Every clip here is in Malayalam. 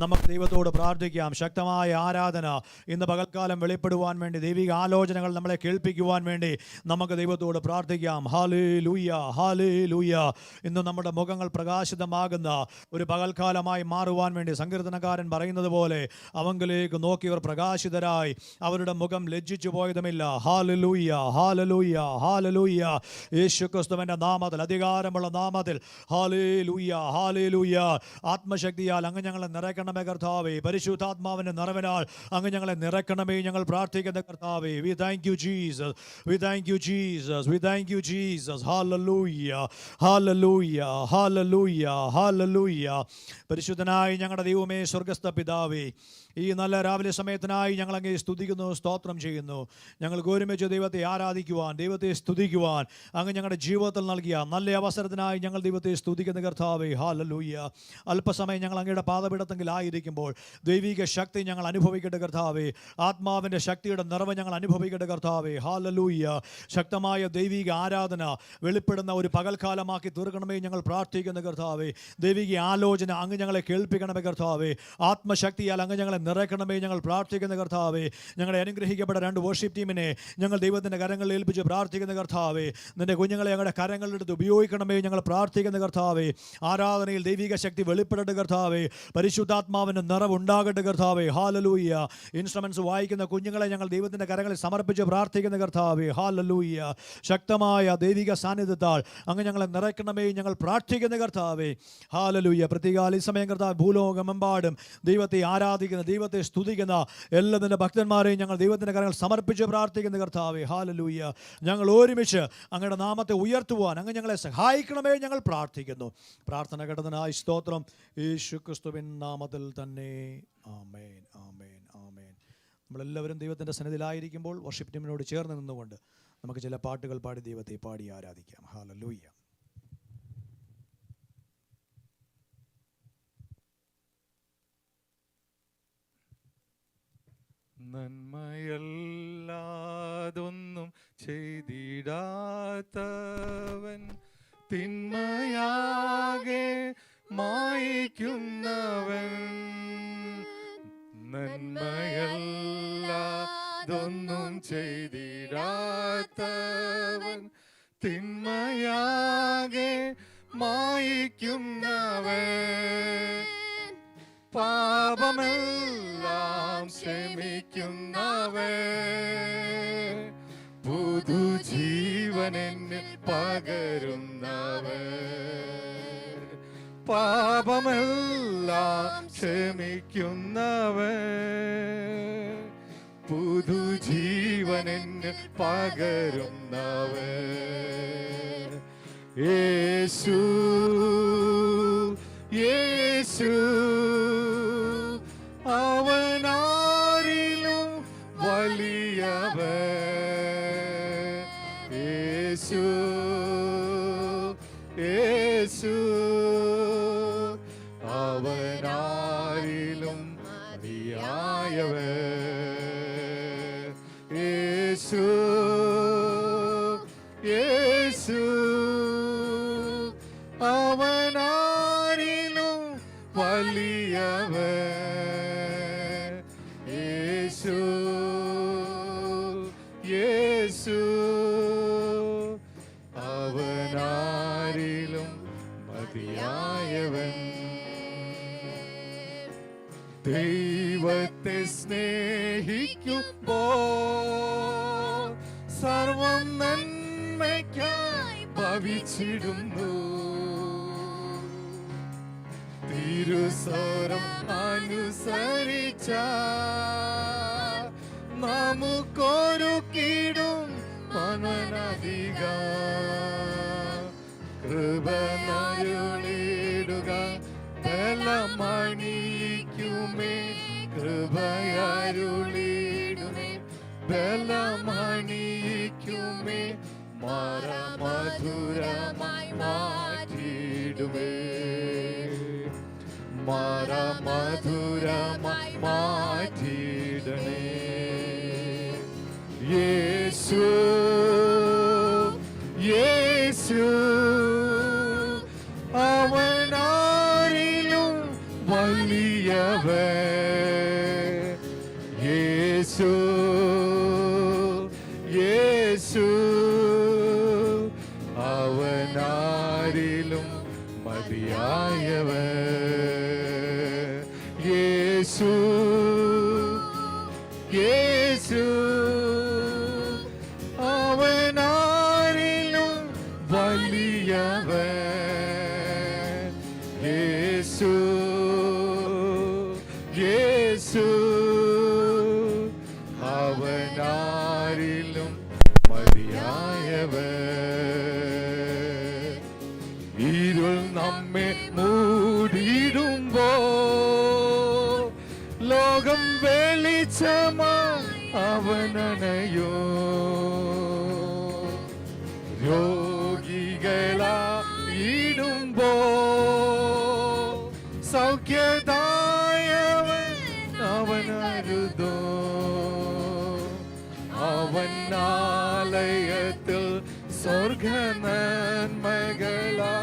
നമുക്ക് ദൈവത്തോട് പ്രാർത്ഥിക്കാം. ശക്തമായ ആരാധന ഇന്ന് പകൽക്കാലം വെളിപ്പെടുവാൻ വേണ്ടി, ദൈവിക ആലോചനകൾ നമ്മളെ കേൾപ്പിക്കുവാൻ വേണ്ടി നമുക്ക് ദൈവത്തോട് പ്രാർത്ഥിക്കാം. ഹല്ലേലൂയ, ഹല്ലേലൂയ. ഇന്ന് നമ്മുടെ മുഖങ്ങൾ പ്രകാശിതമാകുന്ന ഒരു പകൽക്കാലമായി മാറുവാൻ വേണ്ടി സങ്കീർത്തനക്കാരൻ പറയുന്നത് പോലെ അവങ്കിലേക്ക് നോക്കിയവർ പ്രകാശിതരായി, അവരുടെ മുഖം ലജ്ജിച്ചു പോയതുമില്ല. ഹല്ലേലൂയ, ഹല്ലേലൂയ, ഹല്ലേലൂയ. യേശുക്രിസ്തുവിന്റെ നാമത്തിൽ, അധികാരമുള്ള നാമത്തിൽ ഹല്ലേലൂയ, ഹല്ലേലൂയ. ആത്മശക്തിയാൽ അങ്ങ് ഞങ്ങളെ നിറയ്ക്കണമേ കർത്താവേ. പരിശുദ്ധാത്മാവിന്റെ നിറവിനാൽ അങ്ങ് ഞങ്ങളെ നിറയ്ക്കണമേ. ഞങ്ങൾ പ്രാർത്ഥിക്കുന്ന കർത്താവേ, we thank you Jesus, we thank you Jesus, we thank you Jesus. Hallelujah, hallelujah, hallelujah, hallelujah. പരിശുദ്ധനായ ഞങ്ങളുടെ ദൈവമേ, സ്വർഗ്ഗസ്ഥ പിതാവേ, ഈ നല്ല രാവിലെ സമയത്തിനായി ഞങ്ങൾ അങ്ങേ സ്തുതിക്കുന്നു, സ്തോത്രം ചെയ്യുന്നു. ഞങ്ങൾക്ക് ഒരുമിച്ച് ദൈവത്തെ ആരാധിക്കുവാൻ, ദൈവത്തെ സ്തുതിക്കുവാൻ അങ്ങ് ഞങ്ങളുടെ ജീവിതത്തിൽ നൽകിയ നല്ല അവസരത്തിനായി ഞങ്ങൾ ദൈവത്തെ സ്തുതിക്കുന്ന കർത്താവേ. ഹല്ലേലൂയ. അല്പസമയം ഞങ്ങൾ അങ്ങയുടെ പാദപീഠത്തിലായിരിക്കുമ്പോൾ ദൈവിക ശക്തി ഞങ്ങൾ അനുഭവിക്കട്ടെ കർത്താവേ. ആത്മാവിൻ്റെ ശക്തിയുടെ നിറവ് ഞങ്ങൾ അനുഭവിക്കട്ടെ കർത്താവേ. ഹല്ലേലൂയ. ശക്തമായ ദൈവിക ആരാധന വെളിപ്പെടുന്ന ഒരു പകൽക്കാലമാക്കി തീർക്കണമേ ഞങ്ങൾ പ്രാർത്ഥിക്കുന്ന കർത്താവേ. ദൈവിക ആലോചന അങ്ങ് ഞങ്ങളെ കേൾപ്പിക്കണമേ കർത്താവേ. ആത്മശക്തിയാൽ അങ്ങ് ഞങ്ങളെ നിറയ്ക്കണമേ ഞങ്ങൾ പ്രാർത്ഥിക്കുന്ന കർത്താവേ. ഞങ്ങളെ അനുഗ്രഹിക്കപ്പെട്ട 2 വർഷിപ്പ് ടീമിനെ ഞങ്ങൾ ദൈവത്തിൻ്റെ കരങ്ങളിൽ ഏൽപ്പിച്ച് പ്രാർത്ഥിക്കുന്ന കർത്താവേ. നിന്റെ കുഞ്ഞുങ്ങളെ ഞങ്ങളുടെ കരങ്ങളിലെടുത്ത് ഉപയോഗിക്കണമേ ഞങ്ങൾ പ്രാർത്ഥിക്കുന്ന കർത്താവേ. ആരാധനയിൽ ദൈവിക ശക്തി വെളിപ്പെടട്ടെ കർത്താവേ. പരിശുദ്ധാത്മാവിൻ്റെ നിറവുണ്ടാകട്ടെ കർത്താവേ. ഹല്ലേലൂയ. ഇൻസ്ട്രുമെന്റ്സ് വായിക്കുന്ന കുഞ്ഞുങ്ങളെ ഞങ്ങൾ ദൈവത്തിൻ്റെ കരങ്ങളിൽ സമർപ്പിച്ച് പ്രാർത്ഥിക്കുന്ന കർത്താവേ. ഹല്ലേലൂയ. ശക്തമായ ദൈവിക സാന്നിധ്യത്താൽ അങ്ങ് ഞങ്ങളെ നിറയ്ക്കണമേ ഞങ്ങൾ പ്രാർത്ഥിക്കുന്ന കർത്താവേ. ഹല്ലേലൂയ. പ്രത്യേക ഈ സമയം കർത്താവ് ഭൂലോകമെമ്പാടും ദൈവത്തെ ആരാധിക്കുന്ന, ദൈവത്തെ സ്തുതിക്കുന്ന എല്ലാ നിന്റെ ഭക്തന്മാരെയും ഞങ്ങൾ ദൈവത്തിൻ്റെ കരങ്ങൾ സമർപ്പിച്ച് പ്രാർത്ഥിക്കുന്ന കർത്താവേ. ഹല്ലേലൂയ. ഞങ്ങൾ ഒരുമിച്ച് അങ്ങയുടെ നാമത്തെ ഉയർത്തുവാൻ അങ്ങ് ഞങ്ങളെ സഹായിക്കണമേ ഞങ്ങൾ പ്രാർത്ഥിക്കുന്നു. പ്രാർത്ഥന കേട്ടതിനായി സ്തോത്രം. യേശുക്രിസ്തുവിൻ നാമത്തിൽ തന്നെ. ആമേൻ, ആമേൻ, ആമേൻ. നമ്മളെല്ലാവരും ദൈവത്തിൻ്റെ സന്നിധിയിലായിരിക്കുമ്പോൾ വർഷിപ്പ് ടീമിനോട് ചേർന്ന് നിന്നുകൊണ്ട് നമുക്ക് ചില പാട്ടുകൾ പാടി ദൈവത്തെ പാടി ആരാധിക്കാം. ഹല്ലേലൂയ. നന്മയല്ലാതൊന്നും ചെയ്തിടാത്തവൻ, തിന്മയാകെ മായിക്കുന്നവൻ. നന്മയല്ലാതൊന്നും ചെയ്തിടാത്തവൻ, തിന്മയാകെ മായിക്കുന്നവൻ. പാപമെല്ലാം ക്ഷമിക്കുന്നവൻ, പുതുജീവനെന്നിൽ പകരുന്നവൻ. പാപമെല്ലാം ക്ഷമിക്കുന്നവൻ, പുതുജീവനെന്നിൽ പകരുന്നവൻ. യേശു, യേശു, അവനാരിലും വലിയവൻ. യേശു, യേശു, അവനാരിലും മതിയായവൻ. യേശു, യേശു, അവനാരിലും വലിയവൻ. യേശു, യേശു, അവനാരിലും മതിയായവൻ. ദൈവത്തെ സ്നേഹിക്കുമ്പോൾ സർവം നന്മയ്ക്കായി ഭവിച്ചിടുന്നു. തിരുസ്വരം അനുസരിച്ച നമുക്കൊരുക്കിടും മനനധിക കൃപ നരുളിടുക ബലമണിക്കുമേ. കൃപയരുളിടുമേ ബലമണിക്കുമേ. മധുരമായി മാറ്റിടുമേ. മധുരമായി മാറ്റിടണേ. യേശു, യേശു, അവനാരിലും വലിയ വലിയവൻ. യേശു യേശു അവനാരിലും മതിയായവൻ. യേശു യേശു അവനാരിലും വലിയവൻ. യേശു യേശു അവനാരിലും മതിയായവൻ. ഇരുൾ നമ്മെ മൂടിയിടുമ്പോ ലോകം വെളിച്ചമായി അവനണയോ. രോഗികളായിടുമ്പോ സൗഖ്യദായവൻ അവനരുതോ. അവൻ ആലയത്തിൽ സ്വർഗ നന്മകളാ.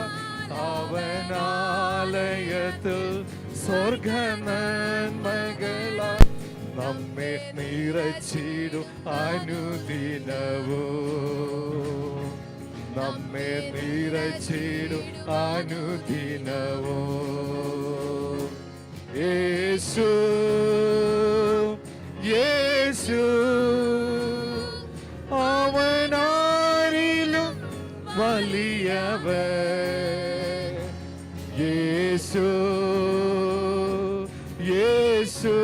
അവനാലയത്തിൽ സ്വർഗ നന്മകളാ നമ്മെ നിറച്ചിടും അനുദിനവോ. നമ്മെ നിറച്ചിടും അനുദിനവോ. യേശു യേശു അവനാരിലും വലിയവൻ. യേശു യേശു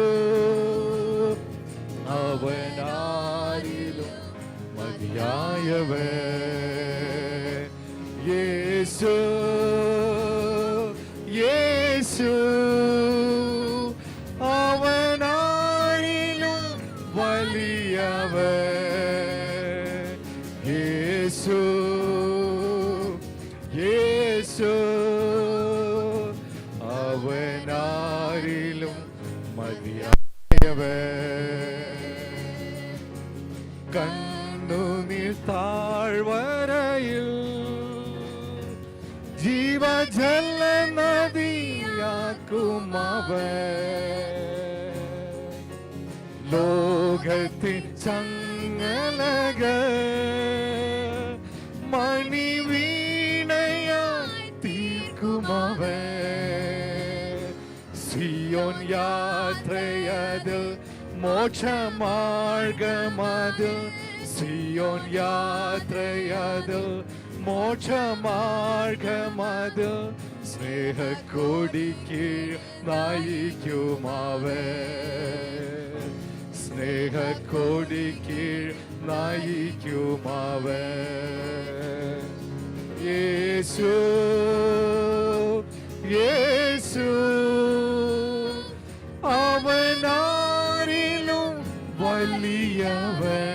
അവനാരിലും മതിയായവൻ. യേശു യേശു അവനാരിലും വലിയവൻ. യേശു യേശു അവനാരിലും മതിയായവൻ. കണ്ണുനീർ താഴ്വരയിൽ ജീവജല നദിയാക്കുമവൻ. ലോകത്തിൻ ചങ്ങലകൾ മണിവീണയായി തീർക്കുമവൻ. സിയോൻ യാത്രയതിൽ മോക്ഷമാർഗമതിൽ. സിയോൻ യാത്രയതിൽ മോക്ഷമാർഗമതിൽ. സ്നേഹക്കൊടിക്ക് നയിക്കുമവൻ. സ്നേഹക്കൊടിക്ക് നയിക്കുമവൻ. യേശു യേശു അവനാരിലും വലിയവൻ.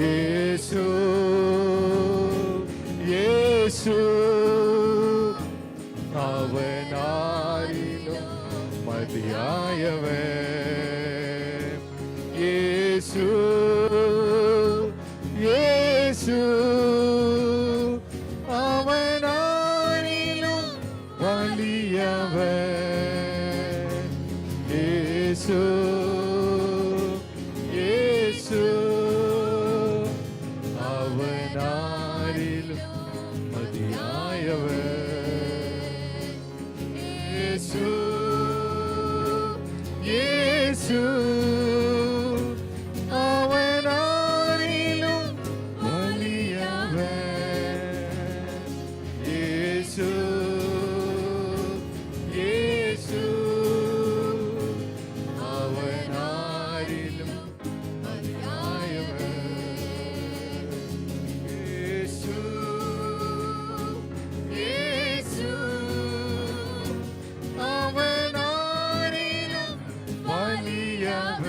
യേശു യേശു അവനാരിലും മതിയായവൻ. യേശു യേശു അവനാരിലും വലിയവൻ. യേശു യേശു അവനാരിലും മതിയായവൻ. യേശു യേശു അവനാരിലും വലിയവൻ. യേശു യേശു അവനാരിലും മതിയായവൻ. യേശു യേശു അവനാരിലും വലിയവൻ.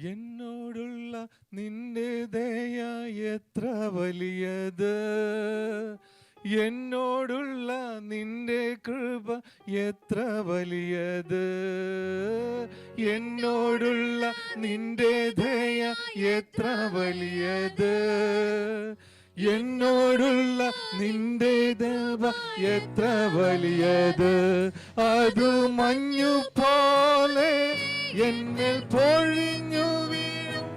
എന്നോടുള്ള നിന്റെ ദയ എത്ര വലിയത്, എന്നോടുള്ള നിന്റെ കൃപ എത്ര വലിയത്, എന്നോടുള്ള നിന്റെ ദയ എത്ര വലിയത്, എന്നോടുള്ള നിന്റെ ദയ എത്ര വലിയത്. അതു മഞ്ഞു പോലെ എന്മേൽ പൊഴിഞ്ഞു വീഴും,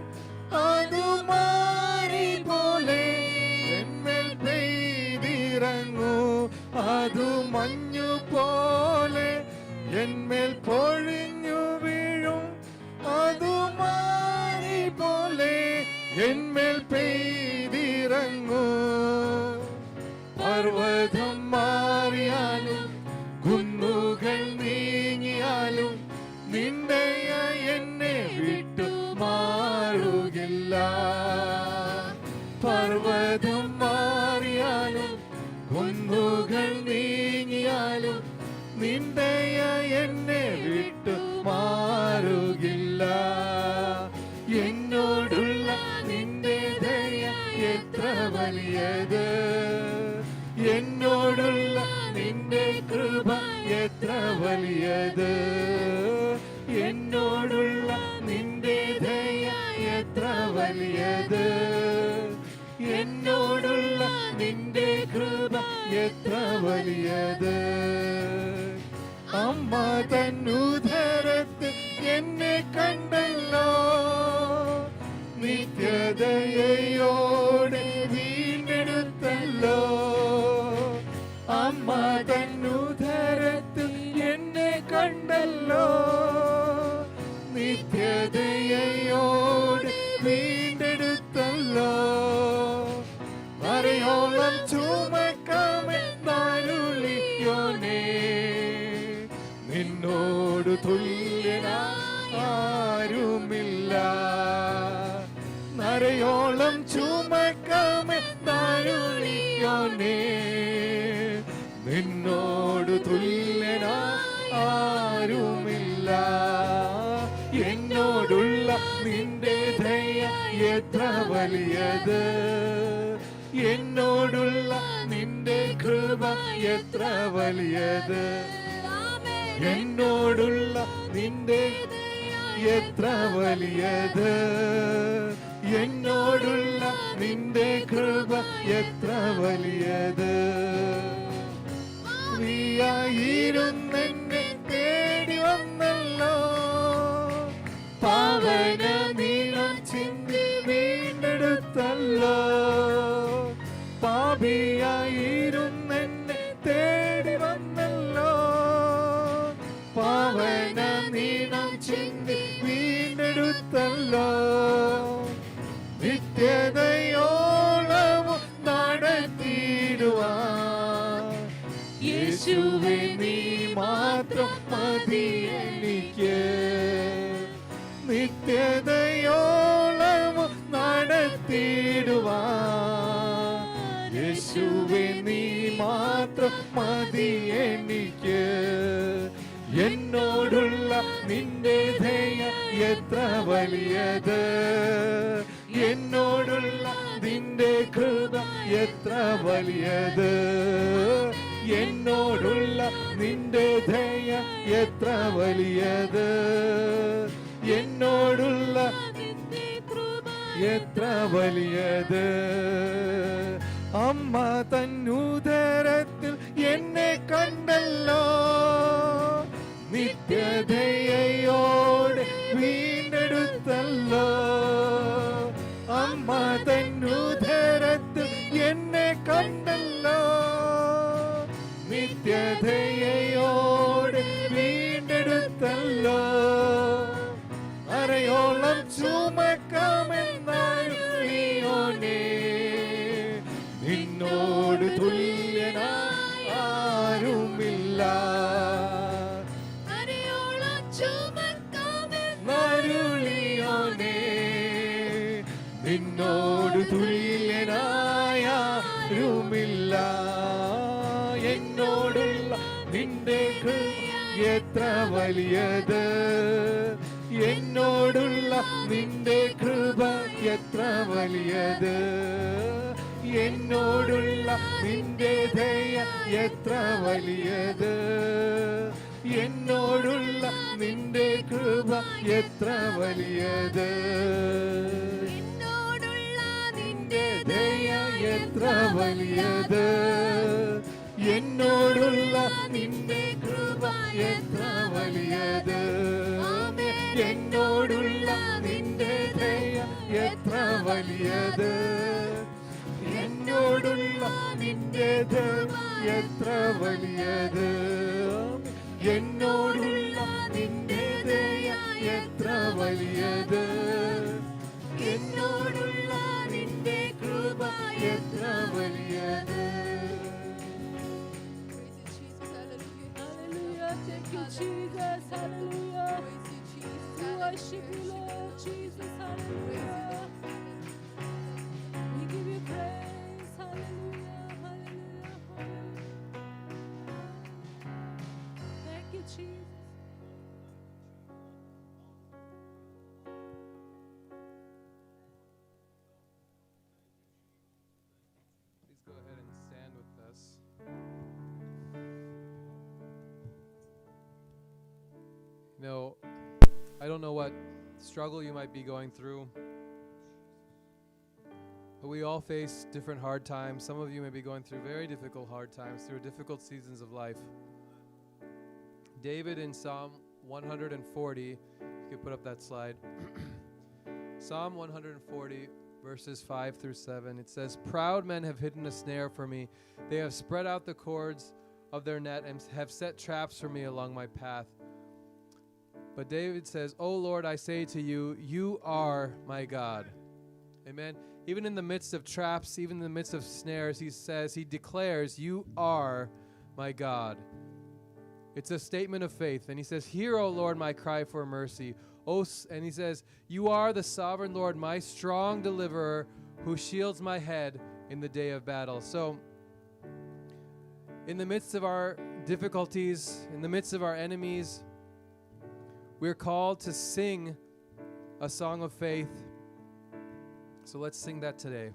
അതു മാറി പോലെ എന്മേൽ പെയ്തിറങ്ങൂ, അതു മഞ്ഞു പോലെ എന്മേൽ പൊഴിഞ്ഞു വീഴും, അതു മാറി പോലെ എന്മേൽ പെയ്തിറങ്ങൂ. പർവ്വതം മാറിയാലും കുന്നുകൾ നീങ്ങിയാലും നിന്റെ എന്നെ വിട്ടു മാറുകില്ല. പർവ്വതം മാറിയാലും കുന്നുകൾ നീങ്ങിയാലും നിന്റെ എന്നെ വിട്ടു മാറുകില്ല. എന്നോടുള്ള നിന്റെ ദയ എത്ര വലിയത്, എന്നോടുള്ള നിന്റെ കൃപ എത്ര വലിയത്, എന്നോടുള്ള നിന്റെ ദയ എത്ര വലിയത്, എന്നോടുള്ള നിന്റെ കൃപ എത്ര വലിയത്. അമ്മ തന്നുദരത്തിൽ എന്നെ കണ്ടല്ലോ, നിത്യദയോടെ വീണ്ടെടുത്തല്ലോ. അമ്മ തന്നുദരത്തിൽ എന്നെ കണ്ടല്ലോ, നിത്യദയോടെ വീണ്ടെടുത്തല്ലോ. മറയോളം ചുമക്കാമെന്നരുളിയോനേ, നിന്നോട് തുല്യനാരുമില്ല. നരയോളം ചുമക്കാമെന്നരുളിയോനേ, നിന്നോട് തുല്യനാരുമില്ല. എന്നോടുള്ള നിന്റെ ദയ എത്ര വലിയത്, എന്നോടുള്ള നിന്റെ കൃപ എത്ര വലിയത്, എന്നോടുള്ള നിന്റെ എത്ര വലിയത്, എന്നോടുള്ള നിന്റെ കൃപ എത്ര വലിയത്. നീയായിരുന്നെന്നെ തേടി വന്നല്ലോ, പാവന നീളം ചിന്തി വീണ്ടെടുത്തല്ലോ. പാപിയായിരുന്നെന്നെ തേടി വന്നല്ലോ, പാവന നീളം ചിന്തി വീണ്ടെടുത്തല്ലോ. നിത്യതയോളവും നടത്തിയിടുവാൻ യേശുവേ നീ മാത്രം മതി എനിക്ക്. നിത്യതയോളവും നടത്തിയിടുവാൻ യേശുവേ നീ മാത്രം മതി എനിക്ക്. എന്നോടുള്ള നിന്റെ ദയ എത്ര വലിയത്, എന്നോടുള്ള നിന്റെ കൃപ എത്ര വലിയത്, എന്നോടുള്ള നിന്റെ ദയ എത്ര വലിയത്, എന്നോടുള്ള നിന്റെ കൃപ എത്ര വലിയത്. അമ്മ തന്നുദരത്തിൽ എന്നെ കണ്ടല്ലോ, നിത്യദയോടെ വീണ്ടെടുത്തല്ലോ. അമ്മ തന്നുദരത്തിൽ എന്നെ കണ്ടല്ലോ, നിത്യദയോടെ വീണ്ടെടുത്തല്ലോ. അരയോളം ചുമക്കാമെന്നരുളിയോനേ, നിന്നോട് തുല്യനായി ആരുമില്ല. നരുളിയോനേ, നിന്നോട് തുല്യനായ ആരുമില്ല. എന്നോടുള്ള നിന്റെ കൃപ എത്ര വലിയത്, എന്നോടുള്ള നിന്റെ കൃപ എത്ര വലിയത്, എന്നോടുള്ള നിന്റെ ദയ എത്ര വലിയത്, എന്നോടുള്ള നിന്റെ കൃപ എത്ര വലിയത്, എന്നോടുള്ള നിന്റെ ദയ എത്ര വലിയത്, എന്നോടുള്ള നിന്റെ കൃപ എത്ര വലിയത്, എന്നോടുള്ള നിന്റെ ദയ എത്ര വലിയത്, എന്നോടുള്ള നിന്റെ ദയ എത്ര വലിയത്, എന്നോടുള്ള നിന്റെ ദയ എത്ര വലിയത്, എന്നോടുള്ള നിന്റെ കൃപ എത്ര വലിയത്. Hallelujah. Thank you, Jesus. Hallelujah. We worship you, Lord Jesus. Hallelujah. We give you praise. Hallelujah. Hallelujah. Thank you, Jesus. Please go ahead and stand with us. You know, I don't know what struggle you might be going through, but we all face different hard times. Some of you may be going through very difficult hard times, through difficult seasons of life. David in Psalm 140, you can put up that slide. Psalm 140, verses 5 through 7, it says, "Proud men have hidden a snare for me. They have spread out the cords of their net and have set traps for me along my path." But David says, "O Lord, I say to you, you are my God." Amen. Even in the midst of traps, even in the midst of snares, he declares, "You are my God." It's a statement of faith. And he says, "Hear, O Lord, my cry for mercy." And he says, "You are the sovereign Lord, my strong deliverer, who shields my head in the day of battle." So, in the midst of our difficulties, in the midst of our enemies, we're called to sing a song of faith. So let's sing that today.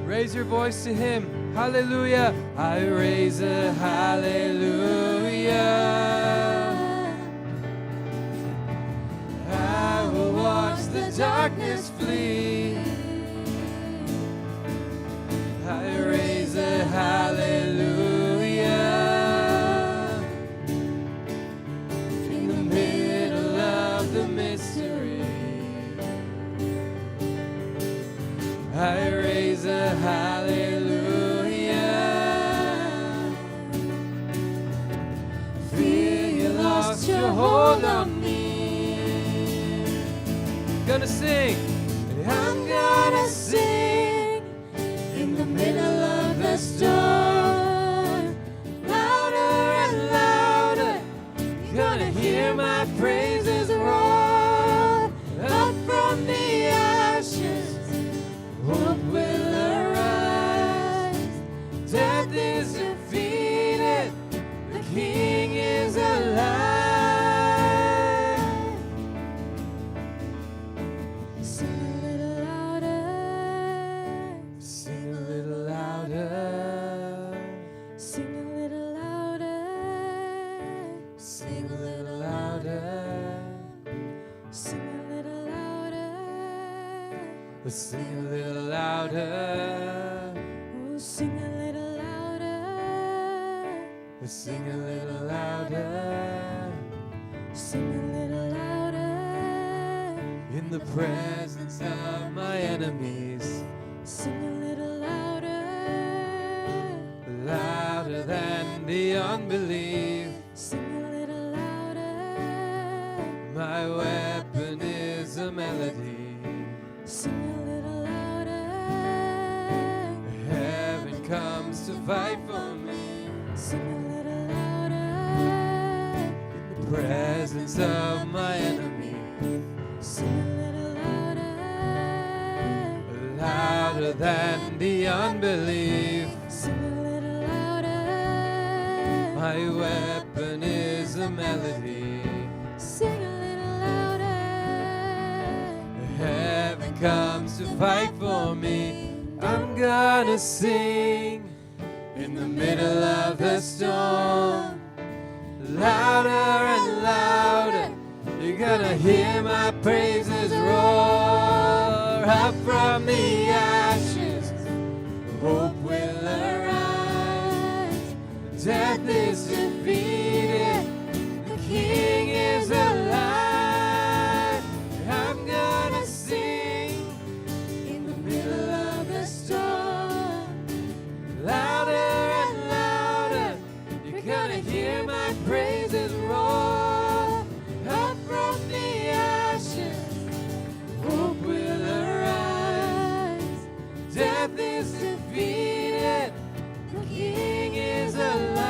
Raise your voice to him. Hallelujah. I raise a hallelujah. I will watch the darkness flee. I raise a hallelujah. In the middle of the mystery, I raise a hallelujah. Fear you lost your hold on me. gonna sing. I'm gonna sing in the middle of the storm. Louder and louder, gonna hear my praises roar. Up from the ashes, hope will arise. Death is defeated, the King is alive. Sing a little louder. Sing a little louder. Sing a little louder. Sing a little louder. Sing a little louder. Let's sing a little louder. Oh, sing a little louder. Let's sing a little louder. Sing a little louder. In the presence of my enemies, Sing a little louder. louder than the unbelief. Sing a little louder. My weapon is a melody. Sing a little louder. Heaven comes to fight for me. Sing a little louder. In the presence of my enemy, Sing a little louder. louder than the unbelief. Sing a little louder. My weapon is a melody. Sing a little louder. Heaven comes to fight for me. I'm gonna sing in the middle of the storm. Louder and louder, you're gonna hear my praises roar. Up from the ashes, hope will arise. Death is defeated, the King is alive. I'm gonna sing In the middle of the storm. louder and louder, you're gonna hear my praises roar. Up from the ashes, hope will arise. Death is defeated, the King is alive.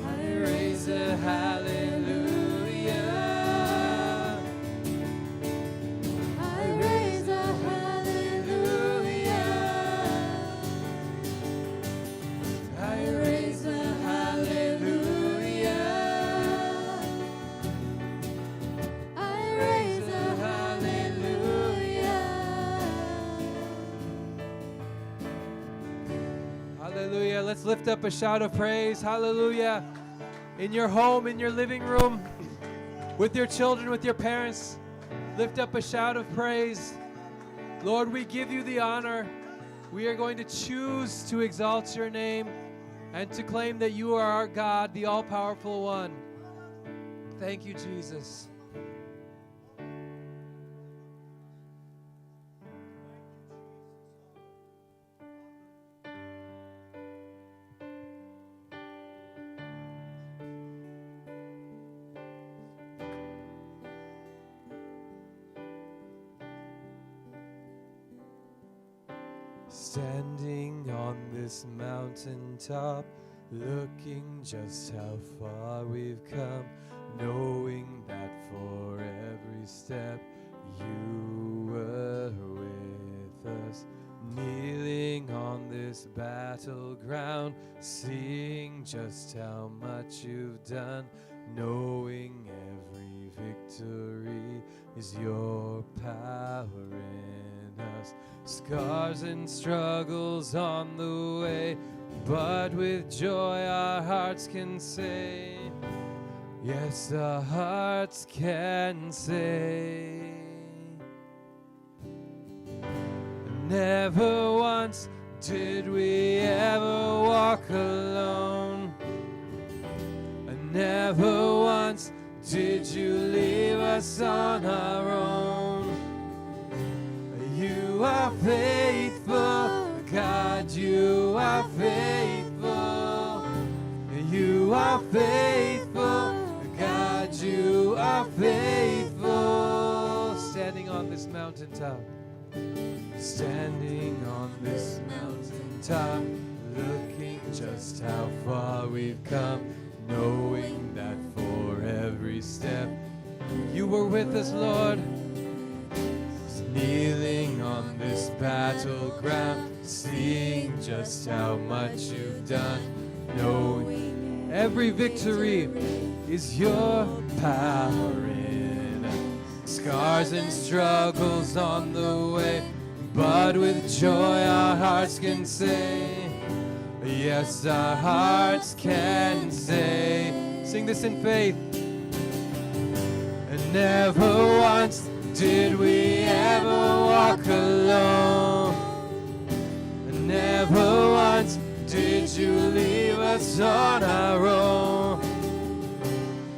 I raise a hallelujah. I raise a hallelujah. I raise a hallelujah. I raise a hallelujah. Hallelujah. Let's lift up a shout of praise. Hallelujah. In your home, in your living room, with your children, with your parents, lift up a shout of praise. Lord, we give you the honor. We are going to choose to exalt your name and to claim that you are our God, the all-powerful one. Thank you, Jesus. Standing on this mountaintop, looking just how far we've come, knowing that for every step you were with us. Kneeling on this battleground, seeing just how much you've done, knowing every victory is your power in us. Scars and struggles on the way, but with joy our hearts can say, yes, our hearts can say, never once did we ever walk alone, and never once did you leave us on our own. You are faithful, God, you are faithful. You are faithful, God, you faithful. Standing on this mountaintop. Standing on this mountaintop, looking just how far we've come, knowing that for every step you were with us, Lord. Kneeling on this battleground, seeing just how much you've done, knowing every victory is your power in. Scars and struggles on the way, but with joy our hearts can say, yes, our hearts can say. Sing this in faith. And never once did we ever walk alone. And never once did you leave us on our own.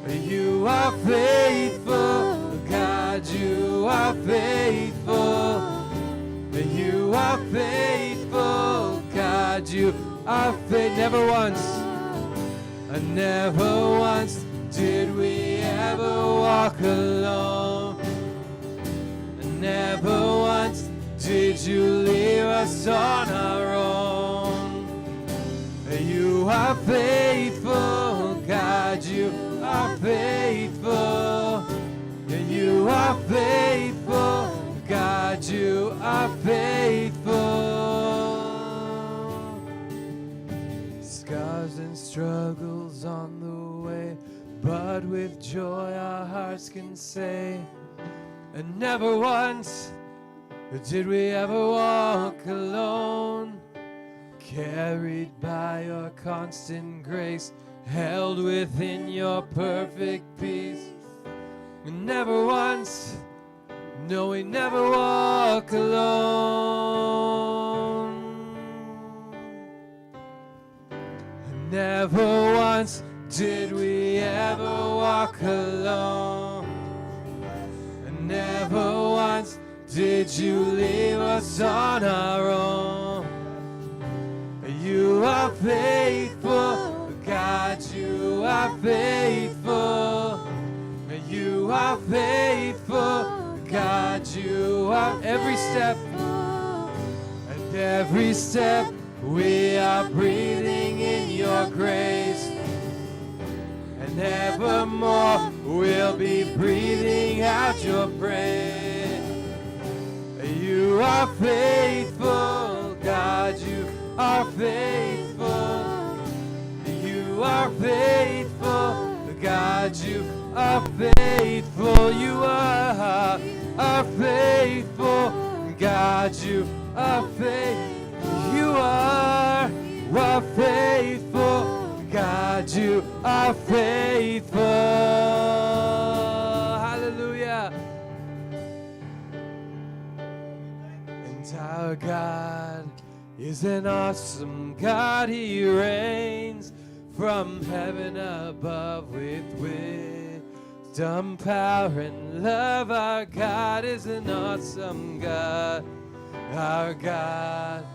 You are faithful, God, you are faithful. You are faithful, God, you are faithful. Never once, and never once did we ever walk alone. And never once did you leave us on our own. You are faithful, God, you are faithful. You are faithful, God, you are faithful. Scars and struggles on the way, but with joy our hearts can say, and never once did we ever walk alone. Carried by your constant grace, held within your perfect peace. And never once, no, we never walk alone. And never once did we ever walk alone. And never once did you leave us on our own. You are faithful, God, you are faithful. You are faithful, God, you are. Every step, and every step we are breathing in your grace. And evermore we'll be breathing out your praise. You are faithful, God, you are faithful. You are faithful, God, you are faithful. You are faithful, God, you are faithful. You are faithful, God, you are faithful. Hallelujah. And our God is an awesome God. He reigns from heaven above with wisdom, power, and love. Our God is an awesome God. Our God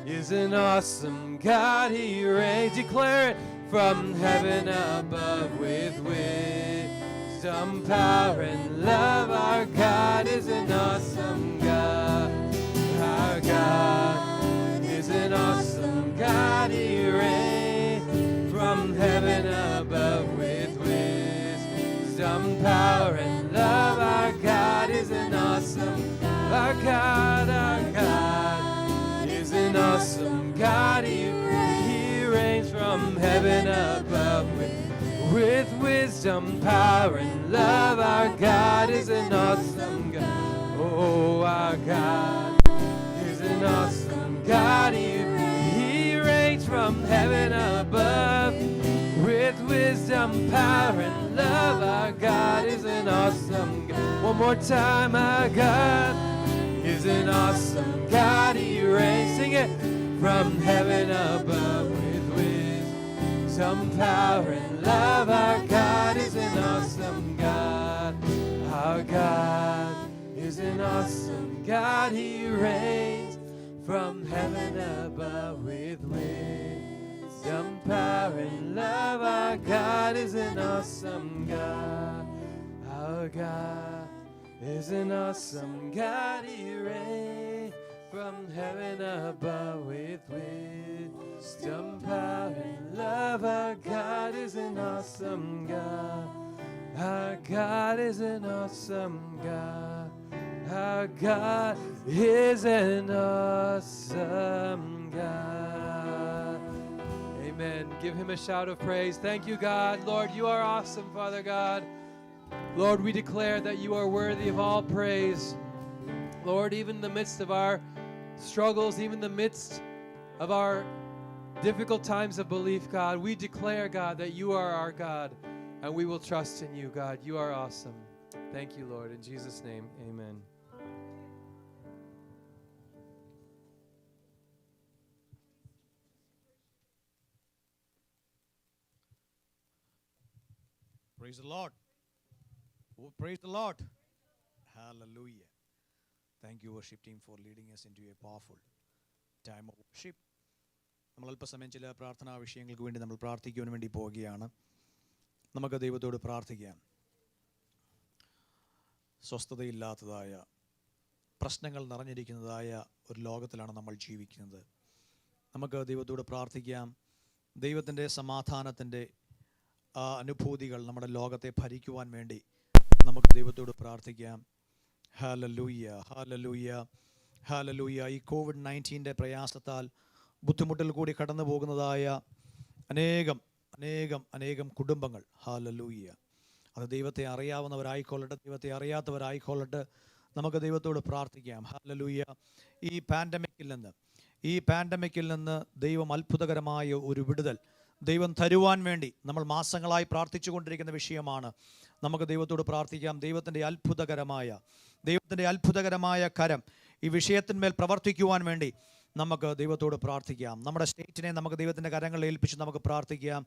is an awesome God. He reigns, declare it, from heaven above with wisdom, power, and love. Our God is an awesome God. Our God is an awesome God. He reigns from heaven above with wisdom, power, and love. Our God is an awesome God. Our God is an awesome God. He reigns from heaven above with wisdom, power, and love. Our God is an awesome God. Oh, our God is an awesome God. He reigns from heaven above with wisdom, power, and love. Our God is an awesome God. One more time, our God is an awesome God. He reigns, sing it, from heaven above with wisdom, power, and love. Our God is an awesome God. Our God is an awesome God. He reigns from heaven above with wisdom, power, and love. Our God is an awesome God. Our God is an awesome God. He reigns from heaven above with wisdom, power, and love. Our God is an awesome God. Our God is an awesome God. Our God is an awesome God. Amen. Give him a shout of praise. Thank you, God. Lord, you are awesome, Father God. Lord, we declare that you are worthy of all praise. Lord, even in the midst of our struggles, even in the midst of our difficult times of belief, God, we declare, God, that you are our God, and we will trust in you, God. You are awesome. Thank you, Lord. In Jesus' name, amen. Praise the Lord. Oh, praise the Lord. Hallelujah. Thank you, worship team, for leading us into a powerful time of worship. നമ്മൾ അല്പസമയം ചില പ്രാർത്ഥനാ വിഷയങ്ങൾക്ക് വേണ്ടി നമ്മൾ പ്രാർത്ഥിക്കുവാൻ വേണ്ടി പോവുകയാണ്. നമുക്ക് ദൈവത്തോട് പ്രാർത്ഥിക്കാം. സ്വസ്ഥതയില്ലാത്തതായ പ്രശ്നങ്ങൾ നിറഞ്ഞിരിക്കുന്നതായ ഒരു ലോകത്തിലാണ് നമ്മൾ ജീവിക്കുന്നത്. നമുക്ക് ദൈവത്തോട് പ്രാർത്ഥിക്കാം. ദൈവത്തിൻ്റെ സമാധാനത്തിൻ്റെ അനുഭൂതികൾ നമ്മുടെ ലോകത്തെ ഭരിക്കുവാൻ വേണ്ടി നമുക്ക് ദൈവത്തോട് പ്രാർത്ഥിക്കാം. ഹല്ലേലൂയ, ഹല്ലേലൂയ, ഹല്ലേലൂയ. ഈ COVID-19 പ്രയാസത്താൽ ബുദ്ധിമുട്ടിൽ കൂടി കടന്നു പോകുന്നതായ അനേകം കുടുംബങ്ങൾ, ഹല്ലേലൂയ, അത് ദൈവത്തെ അറിയാവുന്നവരായിക്കൊള്ളട്ടെ, ദൈവത്തെ അറിയാത്തവരായിക്കൊള്ളട്ടെ, നമുക്ക് ദൈവത്തോട് പ്രാർത്ഥിക്കാം. ഹല്ലേലൂയ. ഈ പാൻഡമിക്കിൽ നിന്ന് ദൈവം അത്ഭുതകരമായ ഒരു വിടുതൽ ദൈവം തരുവാൻ വേണ്ടി നമ്മൾ മാസങ്ങളായി പ്രാർത്ഥിച്ചു കൊണ്ടിരിക്കുന്ന വിഷയമാണ്. നമുക്ക് ദൈവത്തോട് പ്രാർത്ഥിക്കാം. ദൈവത്തിൻ്റെ അത്ഭുതകരമായ കരം ഈ വിഷയത്തിന്മേൽ പ്രവർത്തിക്കുവാൻ വേണ്ടി നമുക്ക് ദൈവത്തോട് പ്രാർത്ഥിക്കാം. നമ്മുടെ സ്റ്റേറ്റിനെ നമുക്ക് ദൈവത്തിൻ്റെ കരങ്ങളിൽ ഏൽപ്പിച്ച് നമുക്ക് പ്രാർത്ഥിക്കാം.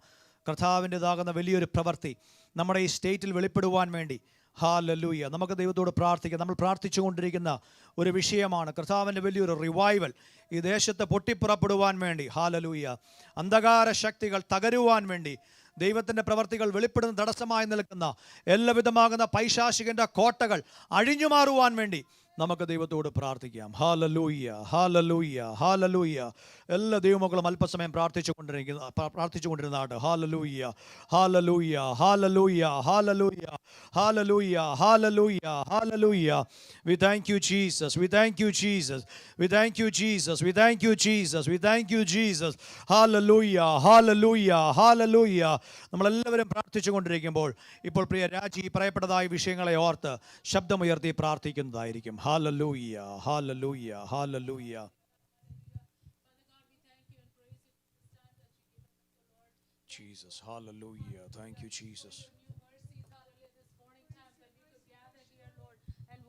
കർത്താവിൻ്റെതാകുന്ന വലിയൊരു പ്രവൃത്തി നമ്മുടെ ഈ സ്റ്റേറ്റിൽ വെളിപ്പെടുവാൻ വേണ്ടി, ഹല്ലേലൂയ, നമുക്ക് ദൈവത്തോട് പ്രാർത്ഥിക്കാം. നമ്മൾ പ്രാർത്ഥിച്ചു കൊണ്ടിരിക്കുന്ന ഒരു വിഷയമാണ് കർത്താവിൻ്റെ വലിയൊരു റിവൈവൽ ഈ ദേശത്ത് പൊട്ടിപ്പുറപ്പെടുവാൻ വേണ്ടി. ഹല്ലേലൂയ. അന്ധകാര ശക്തികൾ തകരുവാൻ വേണ്ടി, ദൈവത്തിൻ്റെ പ്രവർത്തികൾ വെളിപ്പെടുന്ന തടസ്സമായി നിൽക്കുന്ന എല്ലാവിധമാകുന്ന പൈശാചികന്റെ കോട്ടകൾ അഴിഞ്ഞു മാറുവാൻ വേണ്ടി നമുക്ക് ദൈവത്തോട് പ്രാർത്ഥിക്കാം. ഹല്ലേലൂയ, ഹല്ലേലൂയ, ഹല്ലേലൂയ. എല്ലാ ദൈവമക്കളും അല്പസമയം പ്രാർത്ഥിച്ചുകൊണ്ടിരുന്നാട്ട്. ഹല്ലേലൂയ, ഹല്ലേലൂയ, ഹല്ലേലൂയ, ഹല്ലേലൂയ, ഹല്ലേലൂയ, ഹല്ലേലൂയ, ഹല്ലേലൂയ. We thank you, Jesus. We thank you, Jesus. We thank you, Jesus. We thank you, Jesus. We thank you, Jesus. Hallelujah, hallelujah, hallelujah. നമ്മളെല്ലാവരും പ്രാർത്ഥിച്ചുകൊണ്ടിരിക്കുമ്പോൾ ഇപ്പോൾ പ്രിയ രാജി പറയപ്പെട്ടതായ വിഷയങ്ങളെ ഓർത്ത് ശബ്ദമുയർത്തി പ്രാർത്ഥിക്കുന്നതായിരിക്കും. Hallelujah, hallelujah, hallelujah. Jesus, hallelujah. Thank you, Jesus.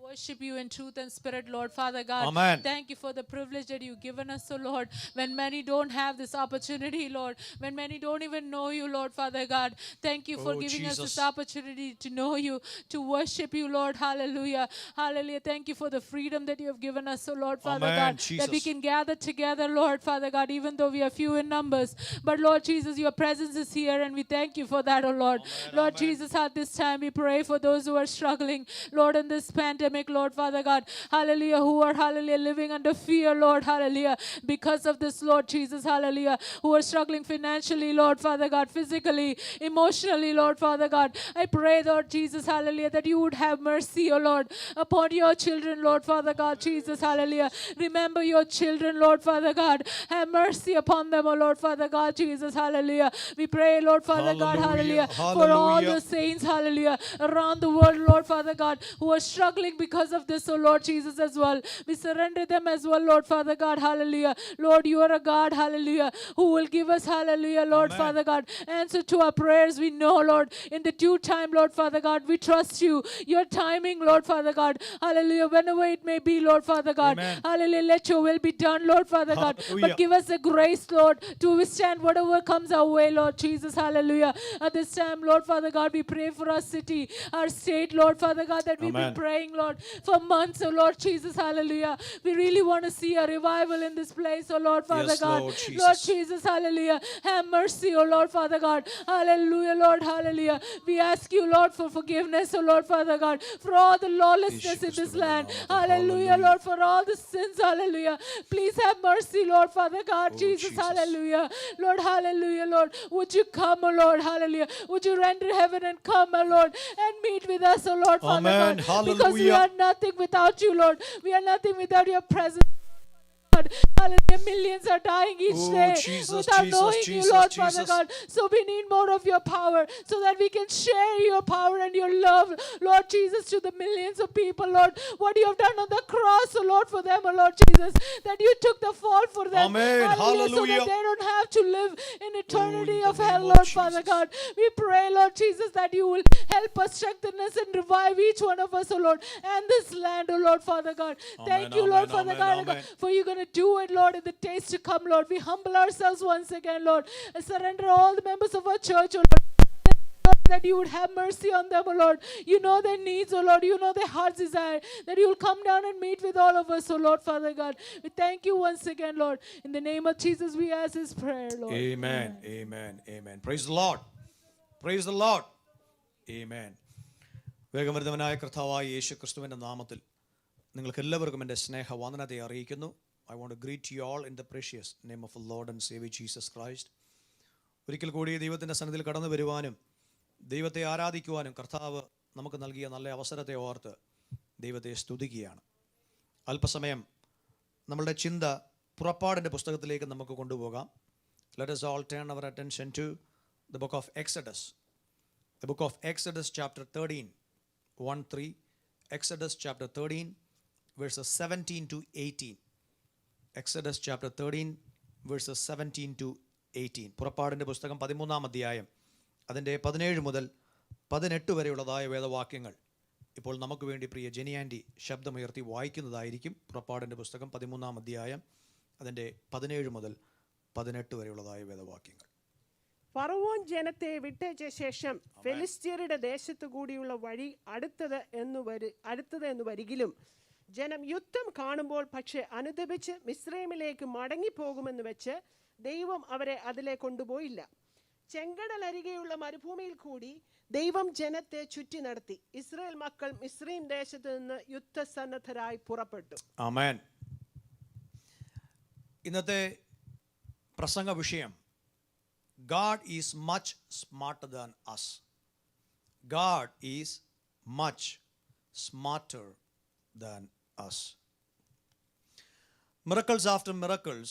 Worship you in truth and spirit, Lord Father God. Amen. Thank you for the privilege that you've given us, so Lord, when many don't have this opportunity, Lord, when many don't even know you, Lord Father God, thank you for giving us this opportunity to know you, to worship you, Lord. Hallelujah, hallelujah. Thank you for the freedom that you have given us, so Lord Father Amen, God, Jesus. that we can gather together, Lord Father God, even though we are few in numbers, but Lord Jesus, your presence is here, and we thank you for that, oh Lord. Amen, Lord amen. Jesus, at this time we pray for those who are struggling, Lord, in this pandemic, Lord Father God, hallelujah, who are, hallelujah, living under fear, Lord, hallelujah, because of this, Lord Jesus, hallelujah, who are struggling financially, Lord Father God, physically, emotionally, Lord Father God. I pray, Lord Jesus, hallelujah, that you would have mercy, oh Lord, upon your children, Lord Father God, Jesus, hallelujah. Remember your children, Lord Father God. Have mercy upon them, oh Lord Father God, Jesus, hallelujah. We pray, Lord Father God, hallelujah, for all Hallelujah. the saints, hallelujah, around the world, Lord Father God, who are struggling because of this, oh Lord Jesus, as well. We surrender them as well, Lord Father God, hallelujah. Lord, you are a God, hallelujah, who will give us, hallelujah, Lord Amen. Father God, answer to our prayers. We know, Lord, in the due time, Lord Father God, we trust you. Your timing, Lord Father God, hallelujah, whenever it may be, Lord Father God, Amen. hallelujah, let your will be done, Lord Father God. Hallelujah. But give us the grace, Lord, to withstand whatever comes our way, Lord Jesus, hallelujah. At this time, Lord Father God, we pray for our city, our state, Lord Father God, that we've been Amen. praying, Lord, Lord, for months, oh Lord Jesus, hallelujah. We really want to see a revival in this place, oh Lord, Father Yes, God. Lord Jesus. Lord Jesus, hallelujah. Have mercy, oh Lord, Father God. Hallelujah, Lord, hallelujah. We ask you, Lord, for forgiveness, oh Lord, Father God, for all the lawlessness in this land. Hallelujah, Lord, for all the sins, hallelujah. Please have mercy, Lord, Father God, Oh, Jesus, Jesus. hallelujah. Lord, hallelujah, Lord. Would you come, oh Lord, hallelujah. Would you render heaven and come, oh Lord, and meet with us, oh Lord, Father Amen. God. Because we Hallelujah. are nothing without you, Lord. We are nothing without your presence. God. Hallelujah. Millions are dying each Oh, day Jesus, without Jesus, knowing Jesus, you, Lord Father Jesus. God. So we need more of your power so that we can share your power and your love, Lord Jesus, to the millions of people, Lord. What you have done on the cross, oh Lord, for them, oh Lord Jesus, that you took the fall for them. Amen. So Hallelujah. that they don't have to live in eternity the of hell, name of Lord Father Jesus. God. We pray, Lord Jesus, that you will help us, strengthen us, and revive each one of us, oh Lord, and this land, oh Lord Father God. Thank you, Lord Father amen, God, amen. for you're going to do it, Lord, in the days to come, Lord. We humble ourselves once again, Lord. I surrender all the members of our church, oh Lord, that you would have mercy on them, oh Lord. You know their needs, oh Lord. You know their heart's desire. That you will come down and meet with all of us, oh Lord, Father God. We thank you once again, Lord. In the name of Jesus, we ask this prayer, Lord. Amen. Amen. Amen. Praise the Lord. Praise the Lord. Amen. വേഗമരുന്നവനായ കർത്താവായ യേശു ക്രിസ്തുവിൻ്റെ നാമത്തിൽ നിങ്ങൾക്ക് എല്ലാവർക്കും എൻ്റെ സ്നേഹവന്ദനത്തെ അറിയിക്കുന്നു. I want to greet you all in the precious name of our Lord and Savior Jesus Christ. ഒരിക്കൽ കൂടി ദൈവത്തിൻ്റെ സന്നിധിയിൽ കടന്നു വരുവാനും ദൈവത്തെ ആരാധിക്കുവാനും കർത്താവ് നമുക്ക് നൽകിയ നല്ല അവസരത്തെ ഓർത്ത് ദൈവത്തെ സ്തുതിക്കുകയാണ്. അല്പസമയം നമ്മളുടെ ചിന്ത പുറപ്പാടിൻ്റെ പുസ്തകത്തിലേക്ക് നമുക്ക് കൊണ്ടുപോകാം. Let us all turn our attention to the book of Exodus. The book of Exodus chapter 13, 1-3. Exodus chapter 13, verses 17 to 18. Exodus chapter 13, verses 17 to 18. പുറപ്പാടിൻ്റെ പുസ്തകം 13-ാം അധ്യായം അതിൻ്റെ 17 മുതൽ 18 വരെയുള്ളതായ വേദവാക്യങ്ങൾ ഇപ്പോൾ നമുക്ക് വേണ്ടി പ്രിയ ജെനി ആൻറ്റി ശബ്ദമുയർത്തി വായിക്കുന്നതായിരിക്കും. പുറപ്പാടിൻ്റെ പുസ്തകം 13-ാം അധ്യായം അതിൻ്റെ 17 മുതൽ 18 വരെയുള്ളതായ വേദവാക്യങ്ങൾ. ഫറവോൻ ജനത്തെ വിട്ടയച്ച ശേഷം ഫെലിസ്ത്യരുടെ ദേശത്തു കൂടിയുള്ള വഴി അടുത്തത് എന്ന് വരികിലും ജനം യുദ്ധം കാണുമ്പോൾ പക്ഷെ അനുദപിച്ച് മിസ്രൈമിലേക്ക് മടങ്ങിപ്പോകുമെന്ന് വെച്ച് ദൈവം അവരെ അതിലെ കൊണ്ടുപോയില്ല. ചെങ്കടലരികെയുള്ള മരുഭൂമിയിൽ കൂടി ദൈവം ജനത്തെ ചുറ്റി നടത്തി. ഇസ്രായേൽ മക്കൾ മിസ്രൈം ദേശത്ത് നിന്ന് യുദ്ധസന്നദ്ധരായി പുറപ്പെട്ടു. ആമേൻ. ഇന്നത്തെ പ്രസംഗ വിഷയം God is much smarter than us. God is much smarter than us. Miracles after miracles,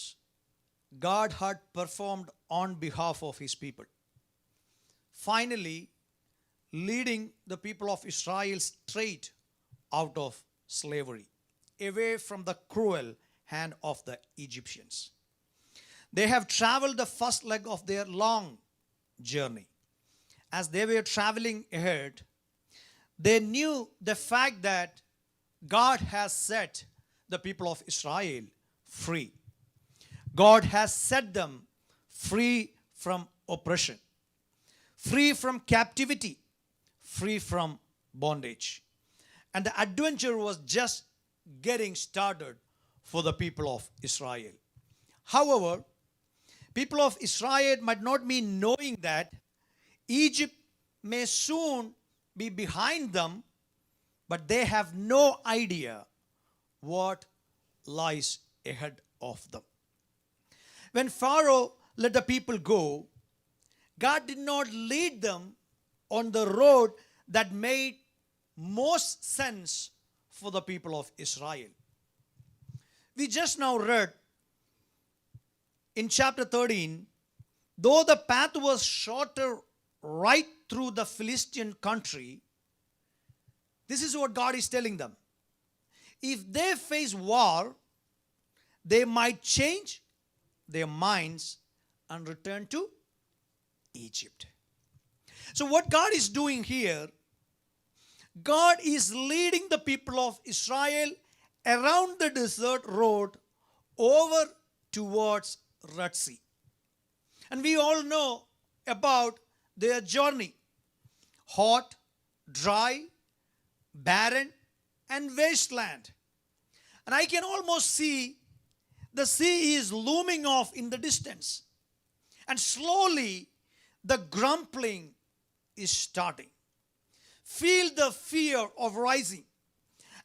God had performed on behalf of His people. Finally, leading the people of Israel straight out of slavery, away from the cruel hand of the Egyptians. They have traveled the first leg of their long journey. As they were traveling ahead, they knew the fact that God has set the people of Israel free. God has set them free from oppression, free from captivity, free from bondage. And the adventure was just getting started for the people of Israel. However, people of Israel might not be knowing that Egypt may soon be behind them, but they have no idea what lies ahead of them. When Pharaoh let the people go, God did not lead them on the road that made most sense for the people of Israel. We just now read in chapter 13, though the path was shorter right through the Philistine country, this is what God is telling them. If they face war, they might change their minds and return to Egypt. So what God is doing here, God is leading the people of Israel around the desert road over towards Red Sea. And we all know about their journey. Hot, dry, barren, and wasteland. And I can almost see the sea is looming off in the distance. And slowly the grumbling is starting. Feel the fear of rising.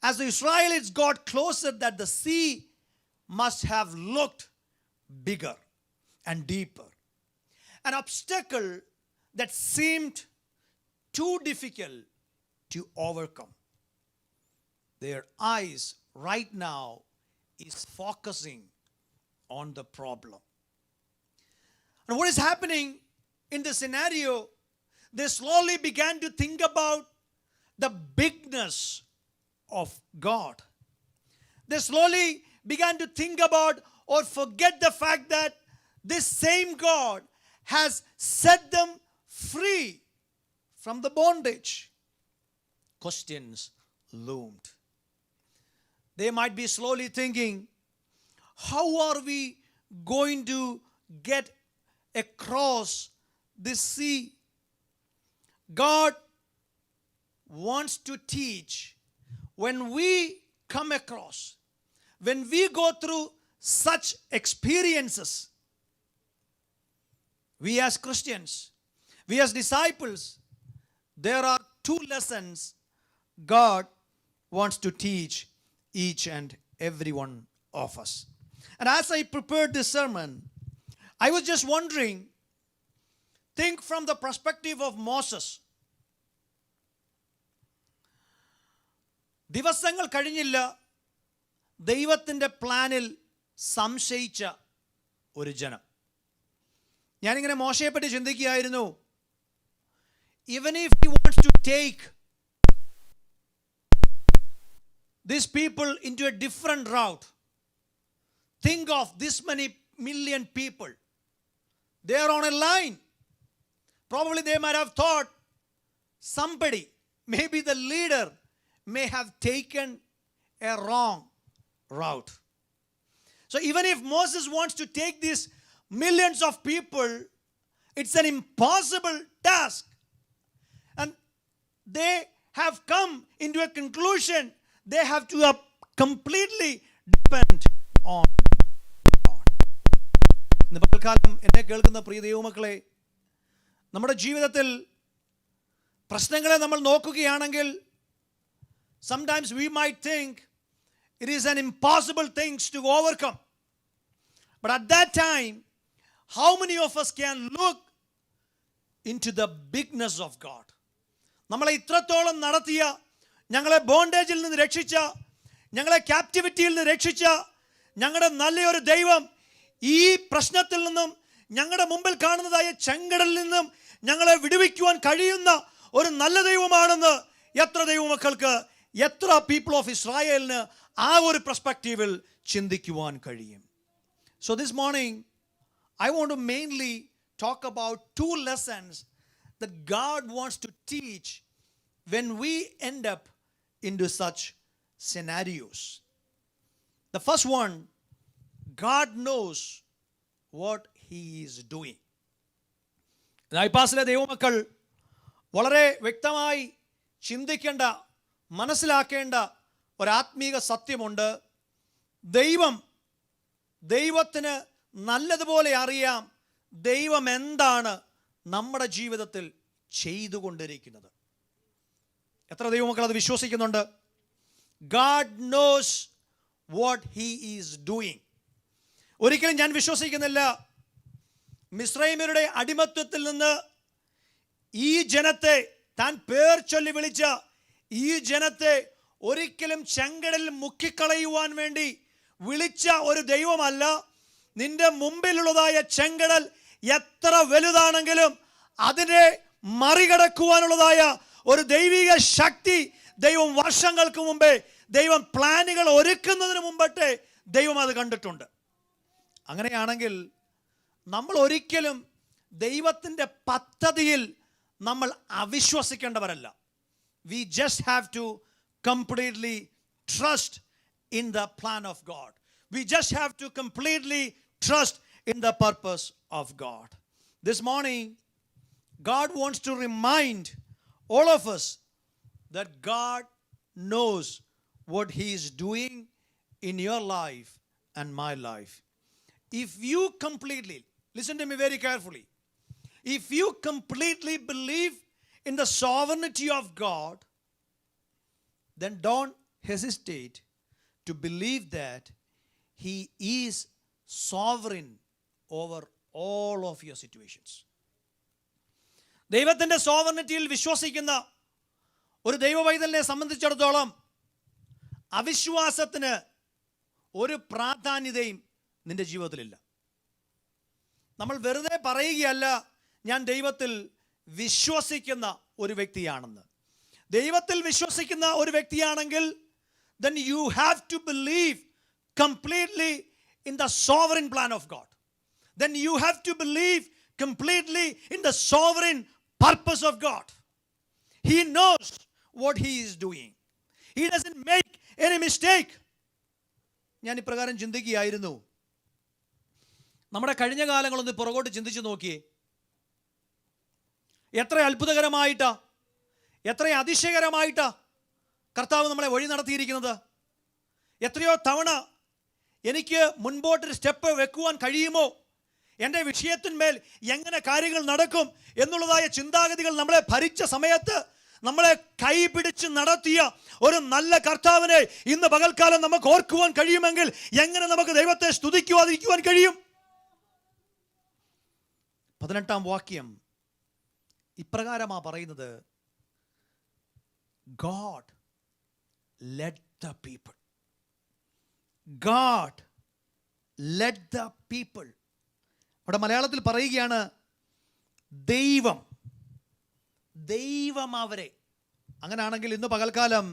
As the Israelites got closer, that the sea must have looked bigger and deeper. An obstacle that seemed too difficult to overcome. Their eyes right now is focusing on the problem. And what is happening in this scenario, they slowly began to think about the bigness of God. They slowly began to think about or forget the fact that this same God has set them free from the bondage. Questions loomed. They might be slowly thinking, how are we going to get across this sea? God wants to teach when we come across, when we go through such experiences, we as Christians, we as disciples, there are two lessons God wants to teach each and every one of us. And as I prepared this sermon, I was just wondering, think from the perspective of Moses. ദിവസങ്ങൾ കഴിഞ്ഞില്ല, ദൈവത്തിൻ്റെ പ്ലാനിൽ സംശയിച്ച ഒരു ജനം. ഞാനിങ്ങനെ മോശയെപ്പറ്റി ചിന്തിക്കുകയായിരുന്നു. Even if he wants to take these people into a different route, think of this many million people. They are on a line. Probably they might have thought somebody, maybe the leader, may have taken a wrong route. So even if Moses wants to take these millions of people, it's an impossible task. And they have come into a conclusion, they have to completely depend on God. ഇന്ന് പകൽക്കാലം എന്നെ കേൾക്കുന്ന പ്രിയ ദൈവമക്കളെ, നമ്മുടെ ജീവിതത്തിൽ പ്രശ്നങ്ങളെ നമ്മൾ നോക്കുകയാണെങ്കിൽ, sometimes we might think it is an impossible thing to overcome. But at that time, how many of us can look into the bigness of God? നമ്മളെ ഇത്രത്തോളം നടത്തിയ, ഞങ്ങളെ ബോണ്ടേജിൽ നിന്ന് രക്ഷിച്ച, ഞങ്ങളെ ക്യാപ്റ്റിവിറ്റിയിൽ നിന്ന് രക്ഷിച്ച ഞങ്ങളുടെ നല്ലൊരു ദൈവം ഈ പ്രശ്നത്തിൽ നിന്നും, ഞങ്ങളുടെ മുമ്പിൽ കാണുന്നതായ ചെങ്കടലിൽ നിന്നും ഞങ്ങളെ വിടുവിക്കുവാൻ കഴിയുന്ന ഒരു നല്ല ദൈവമാണെന്ന് എത്ര ദൈവമക്കൾക്ക്, എത്ര പീപ്പിൾ ഓഫ് ഇസ്രായേലിന് ആ ഒരു പെർസ്പെക്റ്റീവിൽ ചിന്തിക്കുവാൻ കഴിയും? So this morning, I want to mainly talk about two lessons that God wants to teach when we end up into such scenarios. The first one, God knows what He is doing. ഐപാസിലെ ദൈവമക്കൾ വളരെ വ്യക്തമായി ചിന്തിക്കേണ്ട, മനസ്സിലാക്കേണ്ട ഒരാത്മീക സത്യമുണ്ട്. ദൈവത്തിന് നല്ലതുപോലെ അറിയാം ദൈവം എന്താണ് നമ്മുടെ ജീവിതത്തിൽ ചെയ്തുകൊണ്ടിരിക്കുന്നത്. എത്ര ദൈവമക്കൾ അത് വിശ്വസിക്കുന്നുണ്ട്? God knows what He is doing. ഒരിക്കലും ഞാൻ വിശ്വസിക്കുന്നില്ല മിസ്രൈമ്യരുടെ അടിമത്വത്തിൽ നിന്ന് ഈ ജനത്തെ, താൻ പേർ ചൊല്ലി വിളിച്ച ഈ ജനത്തെ ഒരിക്കലും ചെങ്കടലിൽ മുക്കിക്കളയുവാൻ വേണ്ടി വിളിച്ച ഒരു ദൈവമല്ല. നിന്റെ മുമ്പിലുള്ളതായ ചെങ്കടൽ എത്ര വലുതാണെങ്കിലും അതിനെ മറികടക്കുവാനുള്ളതായ ഒരു ദൈവിക ശക്തി ദൈവം വർഷങ്ങൾക്ക് മുമ്പേ, ദൈവം പ്ലാനുകൾ ഒരുക്കുന്നതിന് മുമ്പത്തെ ദൈവം അത് കണ്ടിട്ടുണ്ട്. അങ്ങനെയാണെങ്കിൽ നമ്മൾ ഒരിക്കലും ദൈവത്തിൻ്റെ പദ്ധതിയിൽ നമ്മൾ അവിശ്വസിക്കേണ്ടവരല്ല. We just have to completely trust in the plan of God. We just have to completely trust in the purpose of God. This morning, God wants to remind all of us that God knows what He is doing in your life and my life. If you completely, listen to me very carefully, if you completely believe in the sovereignty of God, then don't hesitate to believe that He is sovereign over all of your situations. ദൈവത്തിൻ്റെ സോവർണിറ്റിയിൽ വിശ്വസിക്കുന്ന ഒരു ദൈവവൈതലിനെ സംബന്ധിച്ചിടത്തോളം അവിശ്വാസത്തിന് ഒരു പ്രാധാന്യതയും നിന്റെ ജീവിതത്തിലില്ല. നമ്മൾ വെറുതെ പറയുകയല്ല ഞാൻ ദൈവത്തിൽ വിശ്വസിക്കുന്ന ഒരു വ്യക്തിയാണെന്ന്. ദൈവത്തിൽ വിശ്വസിക്കുന്ന ഒരു വ്യക്തിയാണെങ്കിൽ then you have to believe completely in the sovereign plan of God. Then you have to believe completely in the sovereign purpose of God. He knows what He is doing. He doesn't make any mistake. ഞാൻ ഇപ്രകാരം ചിന്തിക്കുകയായിരുന്നു. നമ്മുടെ കഴിഞ്ഞ കാലങ്ങളൊന്ന് പുറകോട്ട് ചിന്തിച്ചു നോക്കിയേ. എത്ര അത്ഭുതകരമായിട്ടാ, എത്ര അതിശയകരമായിട്ടാ കർത്താവ് നമ്മളെ വഴി നടത്തിയിരിക്കുന്നത്. എത്രയോ തവണ എനിക്ക് മുൻപോട്ടൊരു സ്റ്റെപ്പ് വെക്കുവാൻ കഴിയുമോ, എൻ്റെ വിഷയത്തിന്മേൽ എങ്ങനെ കാര്യങ്ങൾ നടക്കും എന്നുള്ളതായ ചിന്താഗതികൾ നമ്മളെ ഭരിച്ച സമയത്ത് നമ്മളെ കൈപിടിച്ച് നടത്തിയ ഒരു നല്ല കർത്താവിനെ ഇന്ന് പകൽക്കാലം നമുക്ക് ഓർക്കുവാൻ കഴിയുമെങ്കിൽ എങ്ങനെ നമുക്ക് ദൈവത്തെ സ്തുതിക്കുവാതിരിക്കുവാൻ കഴിയും? 18-ാം വാക്യം ഇപ്രകാരമാ പറയുന്നത്, God led the people. God led the people. അവിടെ മലയാളത്തിൽ പറയുകയാണ് ദൈവം അവരെ. അങ്ങനെയാണെങ്കിൽ ഇന്ന് പകൽക്കാലം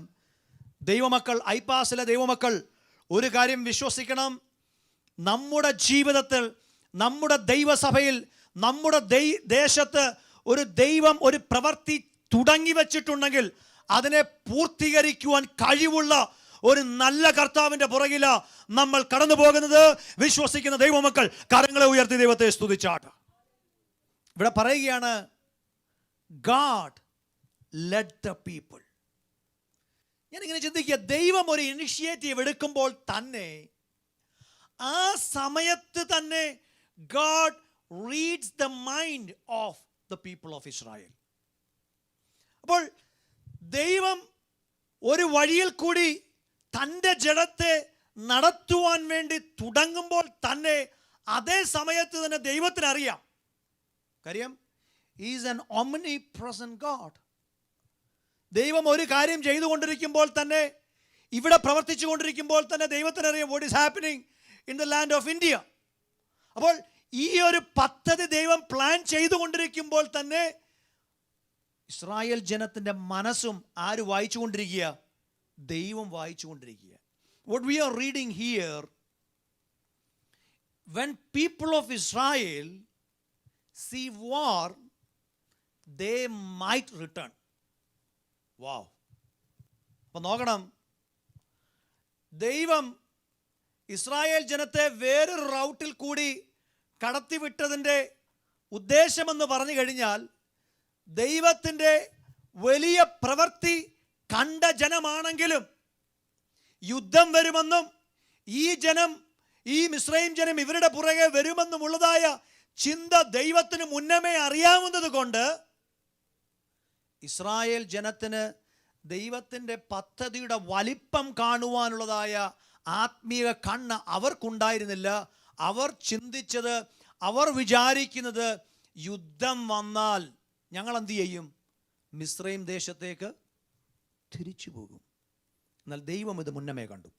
ദൈവമക്കൾ, ഐപാസിലെ ദൈവമക്കൾ ഒരു കാര്യം വിശ്വസിക്കണം. നമ്മുടെ ജീവിതത്തിൽ, നമ്മുടെ ദൈവസഭയിൽ, നമ്മുടെ ദേശത്ത് ഒരു ദൈവം ഒരു പ്രവൃത്തി തുടങ്ങി വച്ചിട്ടുണ്ടെങ്കിൽ അതിനെ പൂർത്തീകരിക്കുവാൻ കഴിവുള്ള ഒരു നല്ല കർത്താവിൻ്റെ പുറകില നമ്മൾ കടന്നു പോകുന്നത്. വിശ്വസിക്കുന്ന ദൈവമക്കൾ കരങ്ങളെ ഉയർത്തി ദൈവത്തെ സ്തുതിച്ചാട്ട്. ഇവിടെ പറയുകയാണ് God led the people. ഞാനിങ്ങനെ ചിന്തിക്കുക, ദൈവം ഒരു ഇനിഷ്യേറ്റീവ് എടുക്കുമ്പോൾ തന്നെ ആ സമയത്ത് തന്നെ God reads the mind of the people of Israel. അപ്പോൾ ദൈവം ഒരു വഴിയിൽ കൂടി തൻ്റെ ജഡത്തെ നടത്തുവാൻ വേണ്ടി തുടങ്ങുമ്പോൾ തന്നെ അതേ സമയത്ത് തന്നെ ദൈവത്തിന് അറിയാം. കാര്യം He is an omnipresent God. ദൈവം ഒരു കാര്യം ചെയ്തുകൊണ്ടിരിക്കുമ്പോൾ തന്നെ, ഇവിടെ പ്രവർത്തിച്ചു കൊണ്ടിരിക്കുമ്പോൾ തന്നെ ദൈവത്തിന് അറിയാം what is happening in the land of India. അപ്പോൾ ഈ ഒരു പദ്ധതി ദൈവം പ്ലാൻ ചെയ്തുകൊണ്ടിരിക്കുമ്പോൾ തന്നെ ഇസ്രായേൽ ജനത്തിൻ്റെ മനസ്സും ആര് വായിച്ചുകൊണ്ടിരിക്കുക? ദൈവം വായിച്ചുകൊണ്ടിരിക്കുക. What we are reading here, when people of Israel see war, they might return. Wow. അപ്പോൾ നോക്കണം, ദൈവം ഇസ്രായേൽ ജനത്തെ വേറൊരു റൗട്ടിൽ കൂടി കടത്തിവിട്ടതിൻ്റെ ഉദ്ദേശമെന്ന് പറഞ്ഞു കഴിഞ്ഞാൽ ദൈവത്തിൻ്റെ വലിയ പ്രവൃത്തി കണ്ട ജനമാണെങ്കിലും യുദ്ധം വരുമെന്നും ഈ മിസ്രൈം ജനം ഇവരുടെ പുറകെ വരുമെന്നുമുള്ളതായ ചിന്ത ദൈവത്തിന് മുന്നമേ അറിയാവുന്നത് കൊണ്ട് ഇസ്രായേൽ ജനത്തിന് ദൈവത്തിൻ്റെ പദ്ധതിയുടെ വലിപ്പം കാണുവാനുള്ളതായ ആത്മീയ കണ്ണ് അവർക്കുണ്ടായിരുന്നില്ല. അവർ ചിന്തിച്ചത്, അവർ വിചാരിക്കുന്നത്, യുദ്ധം വന്നാൽ ഞങ്ങൾ എന്ത് ചെയ്യും? മിസ്രൈം ദേശത്തേക്ക് തിരിച്ചു പോകും. എന്നാൽ ദൈവം ഇത് മുന്നമേ കണ്ടു.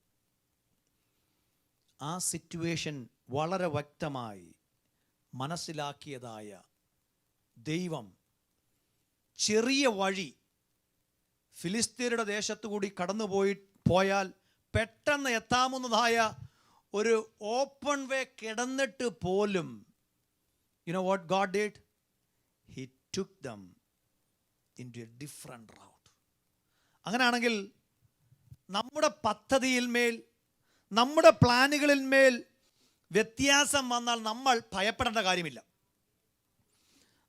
ആ സിറ്റുവേഷൻ വളരെ വ്യക്തമായി മനസ്സിലാക്കിയതായ ദൈവം ചെറിയ വഴി ഫിലിസ്തീനയുടെ ദേശത്തുകൂടി പോയാൽ പെട്ടെന്ന് എത്താവുന്നതായ ഒരു ഓപ്പൺ വേ കിടന്നിട്ട് പോലും you know what God did? He took them into a different route. അങ്ങനെയാണെങ്കിൽ നമ്മുടെ പദ്ധതിയിൽ മേൽ, നമ്മുടെ പ്ലാനുകളിൽ മേൽ വ്യത്യാസം വന്നാൽ നമ്മൾ ഭയപ്പെടേണ്ട കാര്യമില്ല.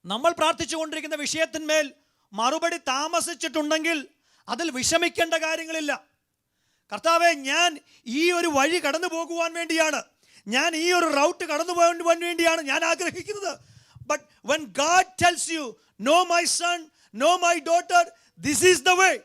നമ്മൾ പ്രാർത്ഥിച്ചുകൊണ്ടിരിക്കുന്ന വിഷയത്തിന്മേൽ മറുപടി താമസിച്ചിട്ടുണ്ടെങ്കിൽ അതിൽ വിഷമിക്കേണ്ട കാര്യങ്ങളില്ല. കർത്താവേ, ഞാൻ ഈ ഒരു വഴി കടന്നു പോകുവാൻ വേണ്ടിയാണ്, ഞാൻ ഈ ഒരു റൗട്ട് കടന്നു പോകാൻ വേണ്ടിയാണ് ഞാൻ ആഗ്രഹിക്കുന്നത്. But when God tells you, no my son, no my daughter, this is the way,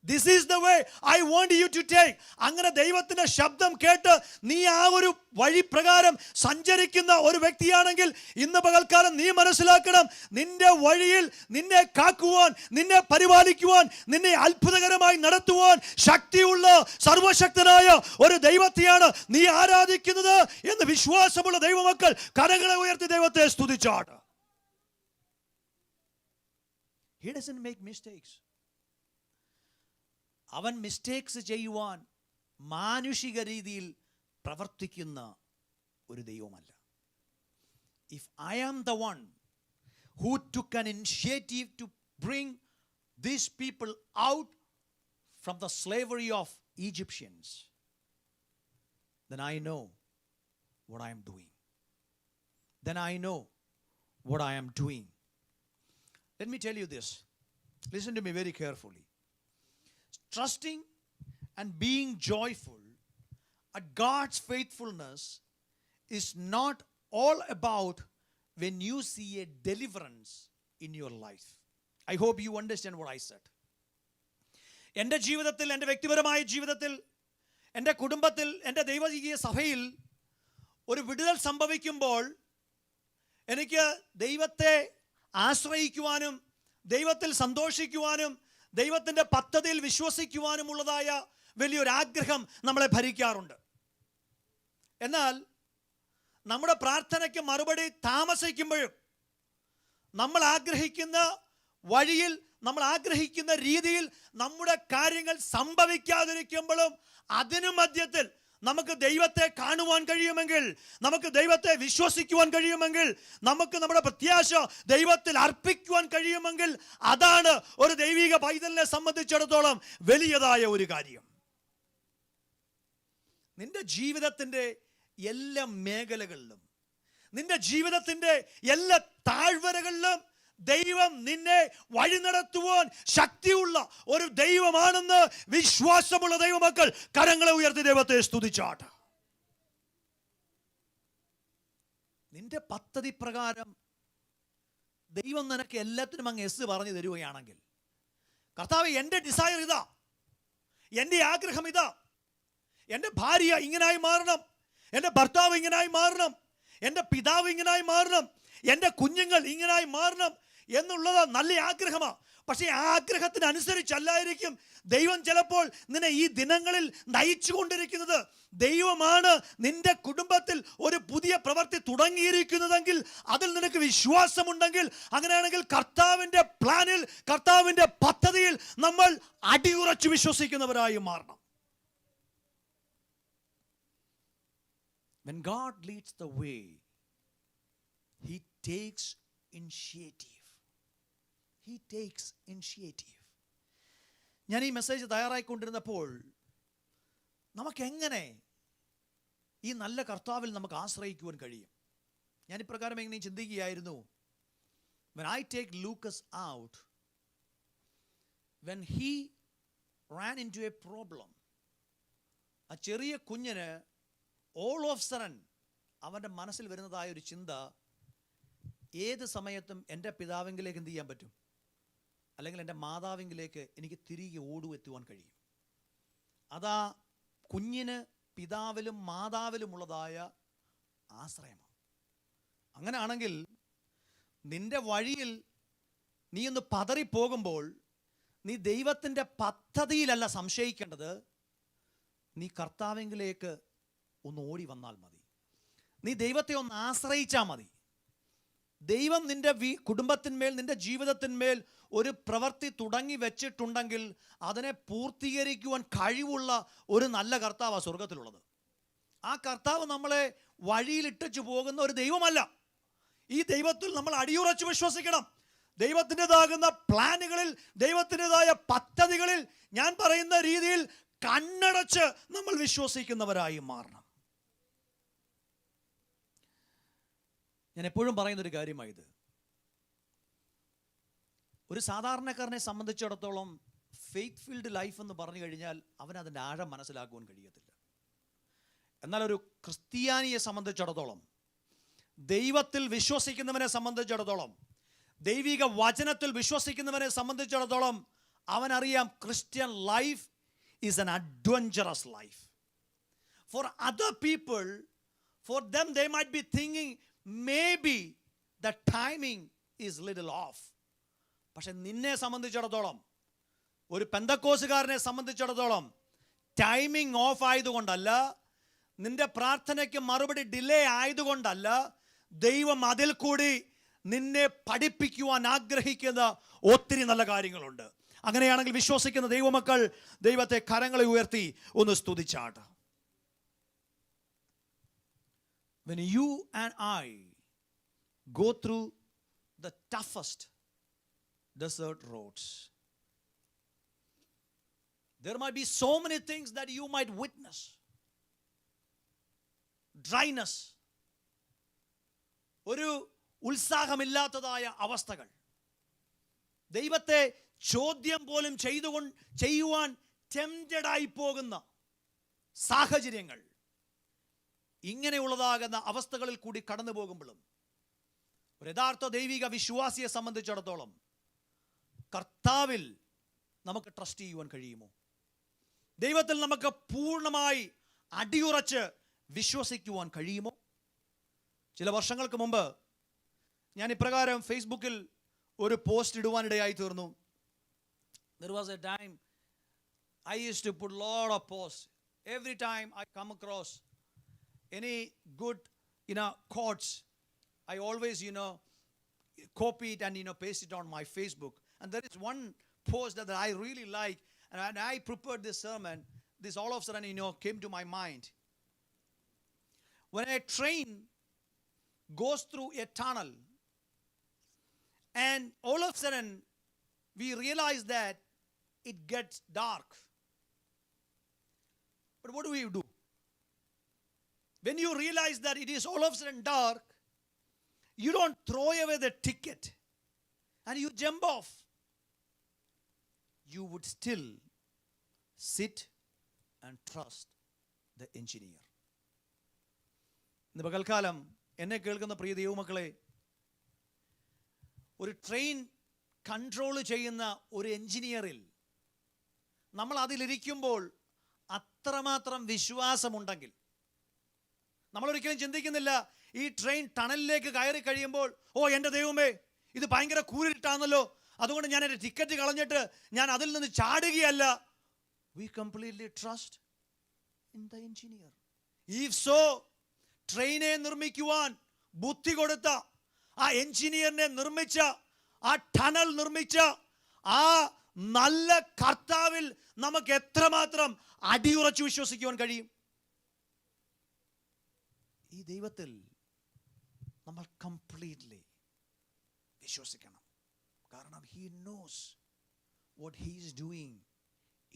this is the way I want you to take. അങ്ങനെ ദൈവത്തിന്റെ ശബ്ദം കേട്ട് നീ ആ ഒരു വഴി പ്രകാരം സഞ്ചരിക്കുന്ന ഒരു വ്യക്തിയാണെങ്കിൽ ഇന്ന് പകൽക്കാലം നീ മനസ്സിലാക്കണം, നിന്റെ വഴിയിൽ നിന്നെ കാക്കുവാൻ, നിന്നെ പരിപാലിക്കുവാൻ, നിന്നെ അത്ഭുതകരമായി നടത്തുവാൻ ശക്തിയുള്ള സർവശക്തനായ ഒരു ദൈവത്തെയാണ് നീ ആരാധിക്കുന്നത് എന്ന് വിശ്വാസമുള്ള ദൈവമക്കൾ കരങ്ങളെ ഉയർത്തി ദൈവത്തെ സ്തുതിച്ചാട്ട്. He doesn't make mistakes. അവൻ മിസ്റ്റേക്സ് ചെയ്യുവാൻ മാനുഷിക രീതിയിൽ പ്രവർത്തിക്കുന്ന ഒരു ദൈവമല്ല. If I am the one who took an initiative to bring these people out from the slavery of Egyptians, then I know what I am doing. Then I know what I am doing. Let me tell you this. Listen to me very carefully. Trusting and being joyful at God's faithfulness is not all about when you see a deliverance in your life. I hope you understand what I said. എൻ്റെ ജീവിതത്തിൽ, എൻ്റെ വ്യക്തിപരമായ ജീവിതത്തിൽ, എൻ്റെ കുടുംബത്തിൽ, എൻ്റെ ദൈവജീവിയ സഭയിൽ ഒരു വിടുതൽ സംഭവിക്കുമ്പോൾ എനിക്ക് ദൈവത്തെ ആശ്രയിക്കുവാനും ദൈവത്തിൽ സന്തോഷിക്കുവാനും ദൈവത്തിൻ്റെ പദ്ധതിയിൽ വിശ്വസിക്കുവാനുമുള്ളതായ വലിയൊരു ആഗ്രഹം നമ്മളെ ഭരിക്കാറുണ്ട്. എന്നാൽ നമ്മുടെ പ്രാർത്ഥനയ്ക്ക് മറുപടി താമസിക്കുമ്പോഴും നമ്മൾ ആഗ്രഹിക്കുന്ന വഴിയിൽ, നമ്മൾ ആഗ്രഹിക്കുന്ന രീതിയിൽ നമ്മുടെ കാര്യങ്ങൾ സംഭവിക്കാതിരിക്കുമ്പോഴും അതിനു മധ്യത്തിൽ നമുക്ക് ദൈവത്തെ കാണുവാൻ കഴിയുമെങ്കിൽ, നമുക്ക് ദൈവത്തെ വിശ്വസിക്കുവാൻ കഴിയുമെങ്കിൽ, നമുക്ക് നമ്മുടെ പ്രത്യാശ ദൈവത്തിൽ അർപ്പിക്കുവാൻ കഴിയുമെങ്കിൽ അതാണ് ഒരു ദൈവിക പൈതലിനെ സംബന്ധിച്ചിടത്തോളം വലിയതായ ഒരു കാര്യം. നിന്റെ ജീവിതത്തിൻ്റെ എല്ലാ മേഖലകളിലും, നിന്റെ ജീവിതത്തിൻ്റെ എല്ലാ താഴ്വരകളിലും ദൈവം നിന്നെ വഴി നടത്തുവാൻ ശക്തിയുള്ള ഒരു ദൈവമാണെന്ന് വിശ്വാസമുള്ള ദൈവമക്കൾ കരങ്ങളെ ഉയർത്തി ദൈവത്തെ സ്തുതിച്ചാട്ട്. നിന്റെ പദ്ധതി പ്രകാരം ദൈവം നിനക്ക് എല്ലാത്തിനും അങ്ങ് എസ് പറഞ്ഞു തരുകയാണെങ്കിൽ, കർത്താവ് എൻ്റെ ഡിസയർ ഇതാ, എൻ്റെ ആഗ്രഹം ഇതാ, എൻ്റെ ഭാര്യ ഇങ്ങനായി മാറണം, എൻ്റെ ഭർത്താവ് ഇങ്ങനായി മാറണം, എൻ്റെ പിതാവ് ഇങ്ങനായി മാറണം, എൻ്റെ കുഞ്ഞുങ്ങൾ ഇങ്ങനായി മാറണം എന്നുള്ളത് നല്ല ആഗ്രഹമാണ്. പക്ഷേ ആ ആഗ്രഹത്തിന് അനുസരിച്ചല്ലായിരിക്കും ദൈവം ചിലപ്പോൾ നിന്നെ ഈ ദിനങ്ങളിൽ നയിച്ചു കൊണ്ടിരിക്കുന്നത്. ദൈവമാണ് നിന്റെ കുടുംബത്തിൽ ഒരു പുതിയ പ്രവൃത്തി തുടങ്ങിയിരിക്കുന്നതെങ്കിൽ, അതിൽ നിനക്ക് വിശ്വാസമുണ്ടെങ്കിൽ, അങ്ങനെയാണെങ്കിൽ കർത്താവിൻ്റെ പ്ലാനിൽ, കർത്താവിൻ്റെ പദ്ധതിയിൽ നമ്മൾ അടിയുറച്ചു വിശ്വസിക്കുന്നവരായി മാറണം. When God leads the way, He takes initiative. He takes initiative. ഞാൻ ഈ മെസ്സേജ് തയ്യാറായിക്കൊണ്ടിരുന്നപ്പോൾ നമുക്കെങ്ങനെ ഈ നല്ല കർത്താവിൽ നമുക്ക് ആശ്രയിക്കുവാൻ കഴിയും? ഞാൻ ഇപ്രകാരം എങ്ങനെ ചിന്തിക്കുകയായിരുന്നു. When I take Lucas out, when he ran into a problem, ആ ചെറിയ കുഞ്ഞിന് all of a sudden അവൻ്റെ മനസ്സിൽ വരുന്നതായ ഒരു ചിന്ത, ഏത് സമയത്തും എൻ്റെ പിതാവിങ്കിലേക്ക് എന്ത് ചെയ്യാൻ പറ്റും, അല്ലെങ്കിൽ എൻ്റെ മാതാവിങ്കിലേക്ക് എനിക്ക് തിരികെ ഓടുവെത്തുവാൻ കഴിയും. അതാ കുഞ്ഞിന് പിതാവിലും മാതാവിലുമുള്ളതായ ആശ്രയമാണ്. അങ്ങനെയാണെങ്കിൽ നിന്റെ വഴിയിൽ നീ ഒന്ന് പതറിപ്പോകുമ്പോൾ നീ ദൈവത്തിൻ്റെ പദ്ധതിയിലല്ല സംശയിക്കേണ്ടത്, നീ കർത്താവിങ്കിലേക്ക് ഒന്ന് ഓടി വന്നാൽ മതി. നീ ദൈവത്തെ ഒന്ന് ആശ്രയിച്ചാൽ മതി. ദൈവം നിന്റെ കുടുംബത്തിന്മേൽ, നിന്റെ ജീവിതത്തിന്മേൽ ഒരു പ്രവൃത്തി തുടങ്ങി വെച്ചിട്ടുണ്ടെങ്കിൽ അതിനെ പൂർത്തീകരിക്കുവാൻ കഴിവുള്ള ഒരു നല്ല കർത്താവാണ് സ്വർഗത്തിലുള്ളത്. ആ കർത്താവ് നമ്മളെ വഴിയിലിട്ടു പോകുന്ന ഒരു ദൈവമല്ല. ഈ ദൈവത്തിൽ നമ്മൾ അടിയുറച്ച് വിശ്വസിക്കണം. ദൈവത്തിൻ്റെതാകുന്ന പ്ലാനുകളിൽ, ദൈവത്തിൻ്റെതായ പദ്ധതികളിൽ ഞാൻ പറയുന്ന രീതിയിൽ കണ്ണടച്ച് നമ്മൾ വിശ്വസിക്കുന്നവരായി മാറണം. ഞാൻ എപ്പോഴും പറയുന്നൊരു കാര്യമായത്, ഒരു സാധാരണക്കാരനെ സംബന്ധിച്ചിടത്തോളം ഫെയ്ത്ത് ഫീൽഡ് ലൈഫ് എന്ന് പറഞ്ഞു കഴിഞ്ഞാൽ അവനതിൻ്റെ ആഴം മനസ്സിലാക്കുവാൻ കഴിയത്തില്ല. എന്നാൽ ഒരു ക്രിസ്ത്യാനിയെ സംബന്ധിച്ചിടത്തോളം, ദൈവത്തിൽ വിശ്വസിക്കുന്നവനെ സംബന്ധിച്ചിടത്തോളം, ദൈവിക വചനത്തിൽ വിശ്വസിക്കുന്നവനെ സംബന്ധിച്ചിടത്തോളം അവനറിയാം Christian life is an adventurous life. For other people, for them they might be thinking maybe the timing is little off. പക്ഷെ നിന്നെ സംബന്ധിച്ചിടത്തോളം, ഒരു പെന്തക്കോസുകാരനെ സംബന്ധിച്ചിടത്തോളം ടൈമിംഗ് ഓഫ് ആയതുകൊണ്ടല്ല, നിന്റെ പ്രാർത്ഥനയ്ക്ക് മറുപടി ഡിലേ ആയതുകൊണ്ടല്ല, ദൈവം അതിൽ കൂടി നിന്നെ പഠിപ്പിക്കുവാൻ ആഗ്രഹിക്കുന്ന ഒത്തിരി നല്ല കാര്യങ്ങളുണ്ട്. അങ്ങനെയാണെങ്കിൽ വിശ്വസിക്കുന്ന ദൈവമക്കൾ ദൈവത്തെ കരങ്ങളെ ഉയർത്തി ഒന്ന് സ്തുതിച്ചാട്ട്. When you and I go through the toughest desert roads, there might be so many things that you might witness. Dryness, ഒരു ഉത്സാഹമില്ലാത്തതായ അവസ്ഥകൾ, ദൈവത്തെ ചോദ്യം പോലും ചെയ്യുവാൻ ടെംപ്റ്റഡ് ആയി പോകുന്ന സാഹചര്യങ്ങൾ, ഇങ്ങനെയുള്ളതാകുന്ന അവസ്ഥകളിൽ കൂടി കടന്നു പോകുമ്പോഴും ഒരു യഥാർത്ഥ ദൈവിക വിശ്വാസിയെ സംബന്ധിച്ചിടത്തോളം കർത്താവിൽ നമുക്ക് ട്രസ്റ്റ് ചെയ്യുവാൻ കഴിയുമോ? ദൈവത്തിൽ നമുക്ക് പൂർണ്ണമായി അടിയുറച്ച് വിശ്വസിക്കുവാൻ കഴിയുമോ? ചില വർഷങ്ങൾക്ക് മുമ്പ് ഞാൻ ഇപ്രകാരം ഫേസ്ബുക്കിൽ ഒരു പോസ്റ്റ് ഇടുവാനിടയായി തീർന്നു. There was a time I used to put lot of posts. Every time I come across any good quotes, I always copy it and paste it on my Facebook. And there is one post that I really like, and I prepared this sermon. This all of a sudden came to my mind. When a train goes through a tunnel, and all of a sudden we realize that it gets dark. But what do? When you realize that it is all of a sudden dark, you don't throw away the ticket and you jump off. You would still sit and trust the engineer. ഇന്ന് പകൽക്കാലം എന്നെ കേൾക്കുന്ന പ്രിയ ദൈവമക്കളെ, ഒരു ട്രെയിൻ കൺട്രോൾ ചെയ്യുന്ന ഒരു എഞ്ചിനീയറിൽ നമ്മൾ അതിലിരിക്കുമ്പോൾ അത്രമാത്രം വിശ്വാസമുണ്ടെങ്കിൽ, നമ്മളൊരിക്കലും ചിന്തിക്കുന്നില്ല ഈ ട്രെയിൻ ടണലിലേക്ക് കയറി കഴിയുമ്പോൾ, ഓ എൻ്റെ ദൈവമേ ഇത് ഭയങ്കര കൂരിട്ടാണല്ലോ, അതുകൊണ്ട് ഞാൻ എൻ്റെ ടിക്കറ്റ് കളഞ്ഞിട്ട് ഞാൻ അതിൽ നിന്ന് ചാടുകയല്ല. We completely trust in the engineer. If so, ട്രെയിനെ നിർമ്മിക്കുവാൻ ബുദ്ധി കൊടുത്ത ആ എഞ്ചിനീയറിനെ നിർമ്മിച്ച, ആ ടണൽ നിർമ്മിച്ച ആ നല്ല കർത്താവിൽ നമുക്ക് എത്രമാത്രം അടിയുറച്ചു വിശ്വസിക്കുവാൻ കഴിയും? ഈ ദൈവത്തിൽ നമ്മൾ കംപ്ലീറ്റ്ലി വിശ്വസിക്കണം. കാരണം he knows what he is doing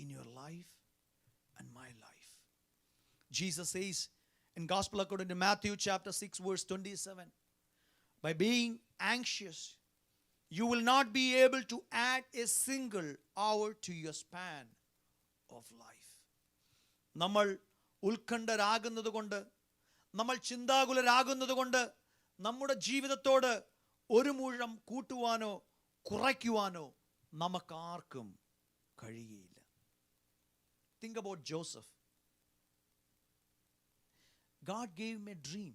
in your life and my life. Jesus says in Gospel according to Matthew chapter 6 verse 27, by being anxious you will not be able to add a single hour to your span of life. നമ്മൾ ഉത്കണ്ഠരാകുന്നത് കൊണ്ട്, നമ്മൾ ചിന്താകുലരാകുന്നത് കൊണ്ട് നമ്മുടെ ജീവിതത്തോട് ഒരു മുഴം കൂട്ടുവാനോ കുറയ്ക്കുവാനോ നമുക്കാർക്കും കഴിയുകയില്ല. Think about Joseph. God gave him a dream.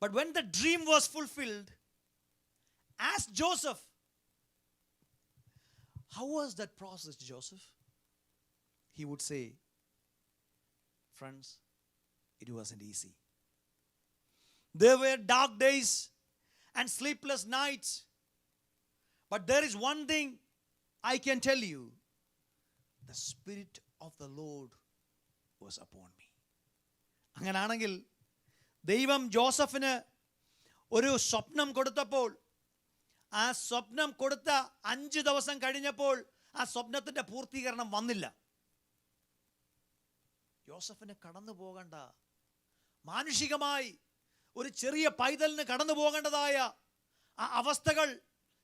But when the dream was fulfilled, ask Joseph, how was that process, Joseph? He would say, friends, it wasn't easy. There were dark days and sleepless nights. But there is one thing I can tell you. The Spirit of the Lord was upon me. അങ്ങനാണെങ്കിൽ ദൈവം ജോസഫിന് ഒരു സ്വപ്നം കൊടുത്തപ്പോൾ, ആ സ്വപ്നം കൊടുത്ത 5 ദിവസം കഴിഞ്ഞപ്പോൾ ആ സ്വപ്നത്തിൻ്റെ പൂർത്തീകരണം വന്നില്ല. യോസഫിന് കടന്നു പോകേണ്ട, മാനുഷികമായി ഒരു ചെറിയ പൈതലിന് കടന്നു പോകേണ്ടതായ ആ അവസ്ഥകൾ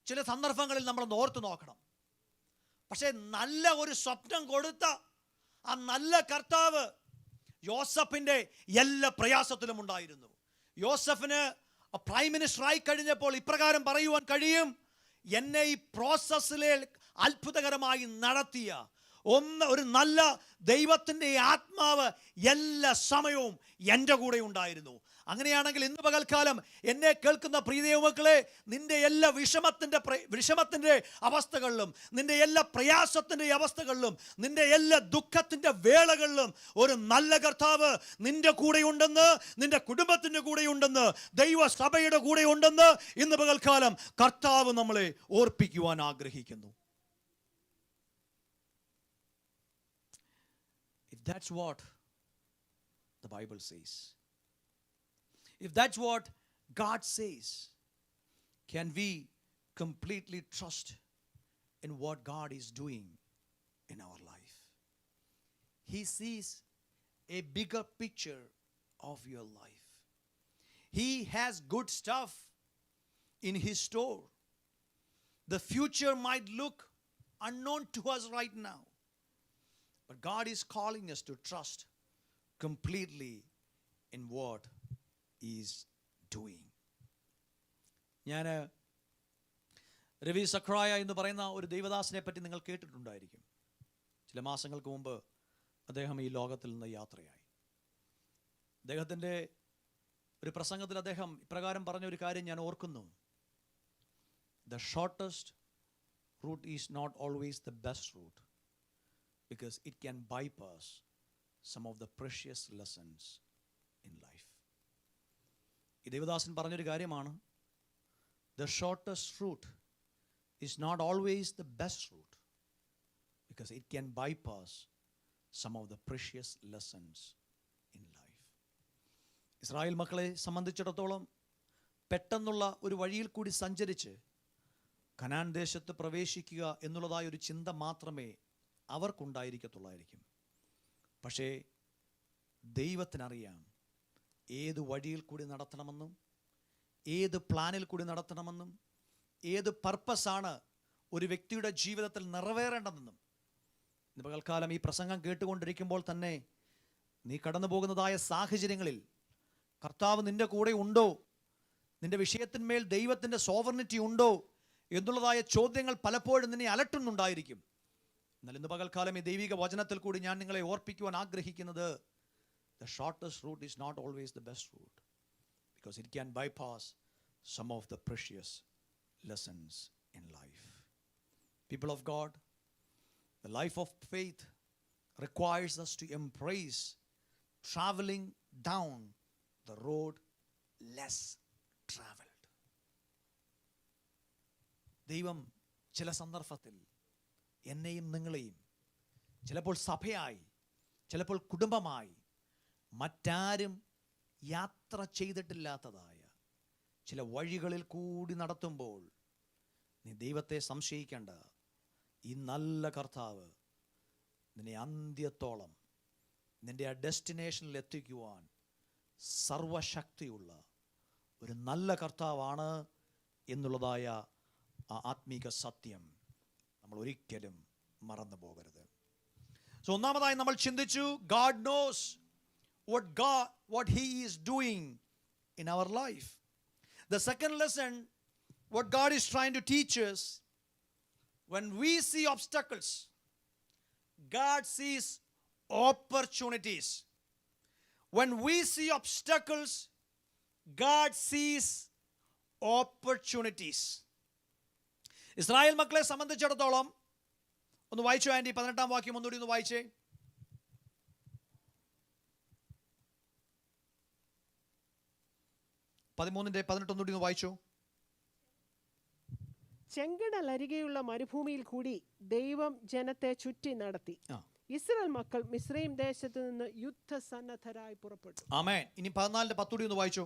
ചില സന്ദർഭങ്ങളിൽ നമ്മൾ ഓർത്തു നോക്കണം. പക്ഷെ നല്ല ഒരു സ്വപ്നം കൊടുത്ത ആ നല്ല കർത്താവ് യോസഫിൻ്റെ എല്ലാ പ്രയാസത്തിലും ഉണ്ടായിരുന്നു. യോസഫിന് പ്രൈം മിനിസ്റ്റർ ആയി കഴിഞ്ഞപ്പോൾ ഇപ്രകാരം പറയുവാൻ കഴിയും, എന്നെ ഈ പ്രോസസ്സിലെ അത്ഭുതകരമായി നടത്തിയ ഒരു നല്ല ദൈവത്തിൻ്റെ ആത്മാവ് എല്ലാ സമയവും എൻ്റെ കൂടെ ഉണ്ടായിരുന്നു. അങ്ങനെയാണെങ്കിൽ ഇന്ന് പകൽക്കാലം എന്നെ കേൾക്കുന്ന പ്രിയ ദൈവമക്കളെ, നിന്റെ എല്ലാ വിഷമത്തിൻ്റെ അവസ്ഥകളിലും, നിന്റെ എല്ലാ പ്രയാസത്തിൻ്റെ അവസ്ഥകളിലും, നിന്റെ എല്ലാ ദുഃഖത്തിൻ്റെ വേളകളിലും ഒരു നല്ല കർത്താവ് നിന്റെ കൂടെയുണ്ടെന്ന്, നിന്റെ കുടുംബത്തിൻ്റെ കൂടെയുണ്ടെന്ന്, ദൈവസഭയുടെ കൂടെയുണ്ടെന്ന് ഇന്ന് പകൽക്കാലം കർത്താവ് നമ്മളെ ഓർപ്പിക്കുവാൻ ആഗ്രഹിക്കുന്നു. If that's what the Bible says, if that's what God says, can we completely trust in what God is doing in our life? He sees a bigger picture of your life. He has good stuff in His store. The future might look unknown to us right now, but God is calling us to trust completely in what He is doing. ഞാൻ രവി സക്രായ എന്ന് പറയുന്ന ഒരു ദൈവദാസനെ പറ്റി നിങ്ങൾ കേട്ടിട്ടുണ്ടായിരിക്കും. ചില മാസങ്ങൾക്ക് മുമ്പ് അദ്ദേഹം ഈ ലോകത്തിൽ നിന്ന് യാത്രയായി. അദ്ദേഹത്തിൻ്റെ ഒരു പ്രസംഗത്തിൽ അദ്ദേഹം ഇപ്രകാരം പറഞ്ഞ ഒരു കാര്യം ഞാൻ ഓർക്കുന്നു. The shortest route is not always the best route, because it can bypass some of the precious lessons in life. ഈ ദേവദാസൻ പറഞ്ഞൊരു കാര്യമാണ്, the shortest route is not always the best route, because it can bypass some of the precious lessons in life. Israel മക്കളെ സംബന്ധിച്ചിടത്തോളം പെട്ടെന്നുള്ള ഒരു വഴിയിൽ കൂടി സഞ്ചരിച്ച് കനാൻ ദേശത്ത് പ്രവേശിക്കുക എന്നുള്ളതായ ഒരു ചിന്ത മാത്രമേ അവർക്കുണ്ടായിരിക്കത്തുള്ളായിരിക്കും. പക്ഷേ ദൈവത്തിനറിയാം ഏത് വഴിയിൽ കൂടി നടത്തണമെന്നും, ഏത് പ്ലാനിൽ കൂടി നടത്തണമെന്നും, ഏത് പർപ്പസാണ് ഒരു വ്യക്തിയുടെ ജീവിതത്തിൽ നിറവേറേണ്ടതെന്നും. ഇന്ന് പകൽക്കാലം ഈ പ്രസംഗം കേട്ടുകൊണ്ടിരിക്കുമ്പോൾ തന്നെ നീ കടന്നു പോകുന്നതായ സാഹചര്യങ്ങളിൽ കർത്താവ് നിന്റെ കൂടെ ഉണ്ടോ, നിന്റെ വിഷയത്തിന്മേൽ ദൈവത്തിൻ്റെ സോവർണിറ്റി ഉണ്ടോ എന്നുള്ളതായ ചോദ്യങ്ങൾ പലപ്പോഴും നിന്നെ അലട്ടുന്നുണ്ടായിരിക്കും. എന്നാൽ ഇന്ന് പകൽക്കാലം ഈ ദൈവിക വചനത്തിൽ കൂടി ഞാൻ നിങ്ങളെ ഓർപ്പിക്കുവാൻ ആഗ്രഹിക്കുന്നത്, the shortest route is not always the best route, because it can bypass some of the precious lessons in life. People of God, the life of faith requires us to embrace traveling down the road less traveled. ദൈവം ചില സന്ദർഭത്തിൽ എന്നെയും നിങ്ങളെയും ചിലപ്പോൾ സഭയായി, ചിലപ്പോൾ കുടുംബമായി, മറ്റാരും യാത്ര ചെയ്തിട്ടില്ലാത്തതായ ചില വഴികളിൽ കൂടി നടത്തുമ്പോൾ നീ ദൈവത്തെ സംശയിക്കേണ്ട. ഈ നല്ല കർത്താവ് നിന്നെ അന്ത്യത്തോളം നിന്റെ ആ ഡെസ്റ്റിനേഷനിൽ എത്തിക്കുവാൻ സർവശക്തിയുള്ള ഒരു നല്ല കർത്താവാണ് എന്നുള്ളതായ ആ ആത്മീക സത്യം നമ്മൾ ഒരിക്കലും മറന്നു പോകരുത്. സോ ഒന്നാമതായി നമ്മൾ ചിന്തിച്ചു, God knows what He is doing in our life. The second lesson, what God is trying to teach us, when we see obstacles, God sees opportunities. When we see obstacles, God sees opportunities. Israel മക്കളെ സംബന്ധിച്ചിടത്തോളം ഒന്ന് വായിച്ചു ആൻറ്റി, 18-ാം വാക്യം ഒന്നുകൂടി ഒന്ന് വായിച്ചേ. പതിമൂന്നിന്റെ 18 ഒന്നുകൂടി ഒന്ന് വായിച്ചു. ചെങ്കടലരികെയുള്ള മരുഭൂമിയിൽ കൂടി ദൈവം ജനത്തെ ചുറ്റി നടത്തി. ഇസ്രായേൽ മക്കൾ മിസ്രയീം ദേശത്ത് നിന്ന് യുദ്ധസന്നദ്ധരായി പുറപ്പെട്ടു. ആമേൻ. ഇനി 14-ന്റെ 10 കൂടി ഒന്ന് വായിച്ചു.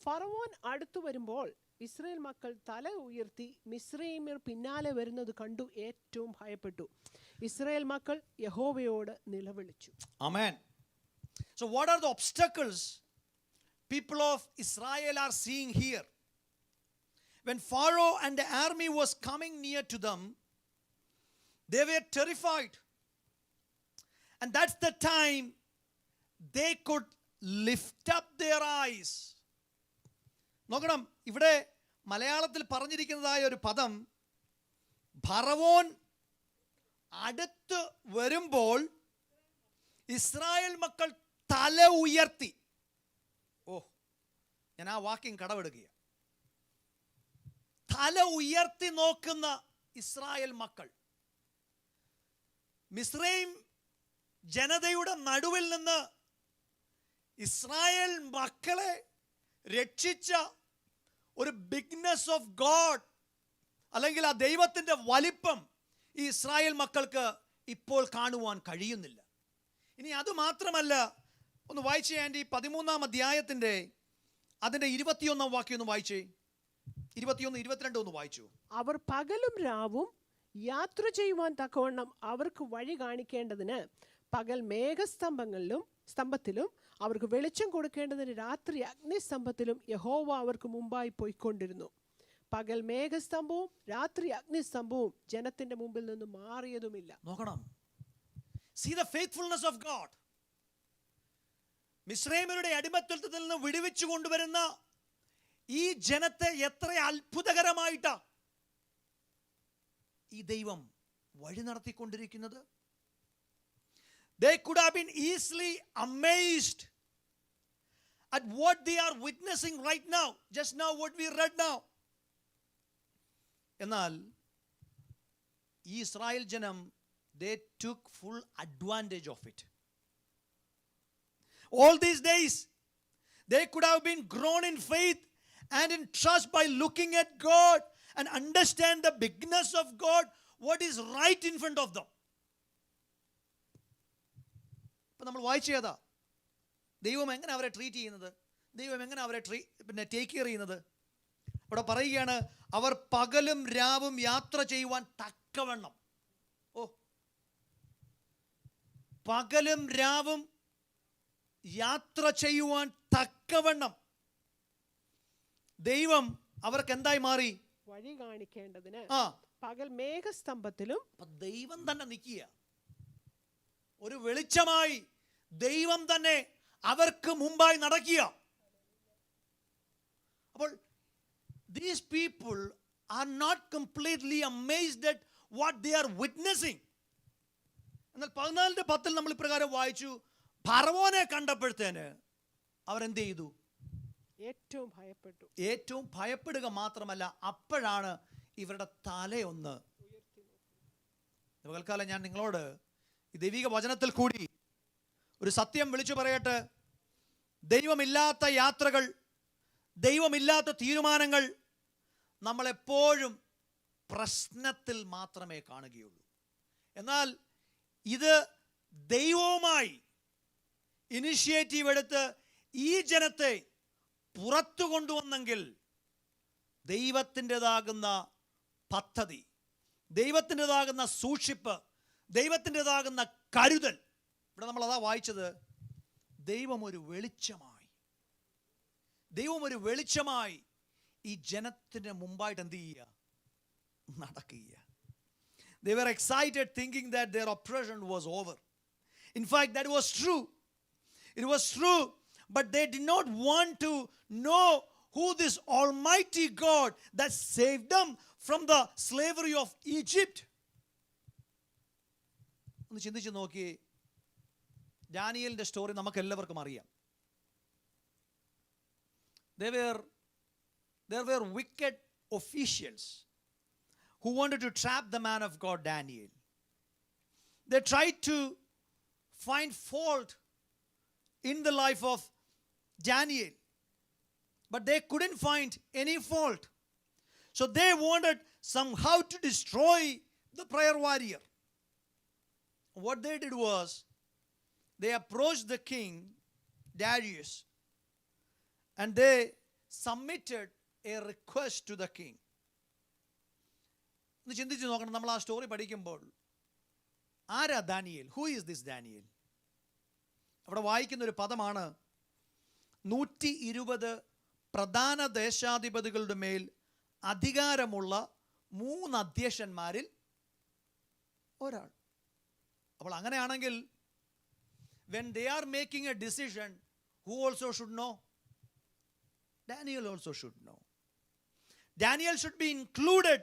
ഫറവോൻ അടുത്തു വരുമ്പോൾ ഇസ്രായേൽ മക്കൾ തല ഉയർത്തി മിസ്രയീമ്യർ പിന്നാലെ വരുന്നത് കണ്ടു ഏറ്റവും ഭയപ്പെട്ടു. ഇസ്രായേൽ മക്കൾ യഹോവയോട് നിലവിളിച്ചു. ആമേൻ. So what are the obstacles people of Israel are seeing here? when Pharaoh and the army was coming near to them, they were terrified. And that's the time they could lift up their eyes. നോക്കണം, ഇവിടെ മലയാളത്തിൽ പറഞ്ഞിരിക്കുന്നതായ ഒരു പദം, ഫറവോൻ അടുത്ത് വരുമ്പോൾ ഇസ്രായേൽ മക്കൾ തല ഉയർത്തി. ഞാൻ ആ വാക്യം കടമെടുക്കുക. തല ഉയർത്തി നോക്കുന്ന ഇസ്രായേൽ മക്കൾ. മിസ്രൈം ജനതയുടെ നടുവിൽ നിന്ന് ഇസ്രായേൽ മക്കളെ രക്ഷിച്ച ഒരു ബിഗ്നെസ് ഓഫ് ഗോഡ്, അല്ലെങ്കിൽ ആ ദൈവത്തിൻ്റെ വലിപ്പം ഈ ഇസ്രായേൽ മക്കൾക്ക് ഇപ്പോൾ കാണുവാൻ കഴിയുന്നില്ല. ഇനി അത് മാത്രമല്ല, ഒന്ന് വായിച്ചേ ആൻറ്റി, 13-ാം അധ്യായത്തിൻ്റെ അതിൻ്റെ 21-ാം വാക്യം ഒന്ന് വായിച്ചേ. 21, 22 ഒന്ന് വായിച്ചു. അവർ പകലും രാവും യാത്ര ചെയ്യുവാൻ തക്കവണ്ണം അവർക്ക് വഴി കാണിക്കേണ്ടതിന് പകൽ സ്തംഭത്തിലും അവർക്ക് വെളിച്ചം കൊടുക്കേണ്ടതിന് രാത്രി അഗ്നിസ്തംഭത്തിലും യഹോവ അവർക്ക് മുമ്പായി പോയിക്കൊണ്ടിരുന്നു. പകൽ മേഘസ്തംഭവും രാത്രി അഗ്നിസ്തംഭവും ജനത്തിന്റെ മുമ്പിൽ നിന്ന് മാറിയതുമില്ല. നോക്കണം, see the faithfulness of God. മിസ്രൈമ്യരുടെ അടിമത്തത്തിൽ നിന്ന് വിടുവിച്ചു കൊണ്ടുവരുന്ന ഈ ജനത്തെ എത്ര അത്ഭുതകരമായിട്ടാ ഈ ദൈവം വഴി നടത്തിക്കൊണ്ടിരിക്കുന്നത്. They could have been easily amazed at what they are witnessing right now, just now what we read now. എന്നാൽ ഈ ഇസ്രായേൽ ജനം, they took full advantage of it. All these days they could have been grown in faith and in trust by looking at God and understand the bigness of God, what is right in front of them. ഇപ്പം നമ്മൾ വായിച്ചതാ, ദൈവം എങ്ങനെ അവരെ ട്രീറ്റ് ചെയ്യുന്നത്, ദൈവം എങ്ങനെ അവരെ ടേക്ക് കെയർ ചെയ്യുന്നത്. ഇവിടെ പറയുകയാണ്, അവർ പകലും രാവും യാത്ര ചെയ്യുവാൻ തക്കവണ്ണം. പകലും രാവും യാത്ര ചെയ്യുവാൻ തക്കവണ്ണം ദൈവം അവർക്ക് എന്തായി മാറി? വഴി കാണിക്കേണ്ടതിന് പകൽ മേഘസ്തംഭത്തിലും. ദൈവം തന്നെ നിൽക്കുക, ഒരു വെളിച്ചമായി ദൈവം തന്നെ അവർക്ക് മുമ്പായി നടക്കുക. അപ്പോൾ these people are not completely amazed at what they are witnessing. എന്നാൽ 14:10 നമ്മൾ ഇപ്രകാരം വായിച്ചു, ഫറവോനെ കണ്ടപ്പോഴത്തേന് അവരെന്ത് ചെയ്തു? ഏറ്റവും ഭയപ്പെടുക മാത്രമല്ല, അപ്പോഴാണ് ഇവരുടെ തലയൊന്ന്. പകൽക്കാലം ഞാൻ നിങ്ങളോട് ഈ ദൈവിക വചനത്തിൽ കൂടി ഒരു സത്യം വിളിച്ചു പറയട്ടെ. ദൈവമില്ലാത്ത യാത്രകൾ, ദൈവമില്ലാത്ത തീരുമാനങ്ങൾ നമ്മളെപ്പോഴും പ്രശ്നത്തിൽ മാത്രമേ കാണുകയുള്ളൂ. എന്നാൽ ഇത് ദൈവവുമായി ഇനിഷ്യേറ്റീവ് എടുത്ത് ഈ ജനത്തെ പുറത്തു കൊണ്ടുവന്നെങ്കിൽ ദൈവത്തിൻ്റെതാകുന്ന പദ്ധതി, ദൈവത്തിൻ്റെതാകുന്ന സൂക്ഷിപ്പ്, ദൈവത്തിൻ്റെതാകുന്ന കരുതൽ. ഇവിടെ നമ്മൾ അതാ വായിച്ചത്, ദൈവം ഒരു വെളിച്ചമായി ഈ ജനത്തിന് മുമ്പായിട്ട് എന്ത് ചെയ്യുക? നടക്കുക. They were excited thinking that their oppression was over. In fact, that was true. It was true, but they did not want to know who this Almighty God that saved them from the slavery of Egypt. ഒന്ന് ചിന്തിച്ച് നോക്കി, ഡാനിയേലിന്റെ സ്റ്റോറി നമുക്ക് എല്ലാവർക്കും അറിയാം. There were wicked officials who wanted to trap the man of God Daniel. They tried to find fault in the life of Daniel, but they couldn't find any fault. So they wanted somehow to destroy the prayer warrior. What they did was, they approached the king Darius and they submitted a request to the king. ഒന്ന് ചിന്തിച്ച് നോക്കണം, നമ്മൾ ആ സ്റ്റോറി പഠിക്കുമ്പോൾ ആരാ Daniel? Who is this Daniel? അവിടെ വായിക്കുന്ന ഒരു പദമാണ്, 120 പ്രധാന ദേശാധിപതികളുടെ മേൽ അധികാരമുള്ള 3 അധ്യക്ഷന്മാരിൽ ഒരാൾ. അപ്പോൾ അങ്ങനെയാണെങ്കിൽ when they are making a decision, who also should know? Daniel also should know. Daniel should be included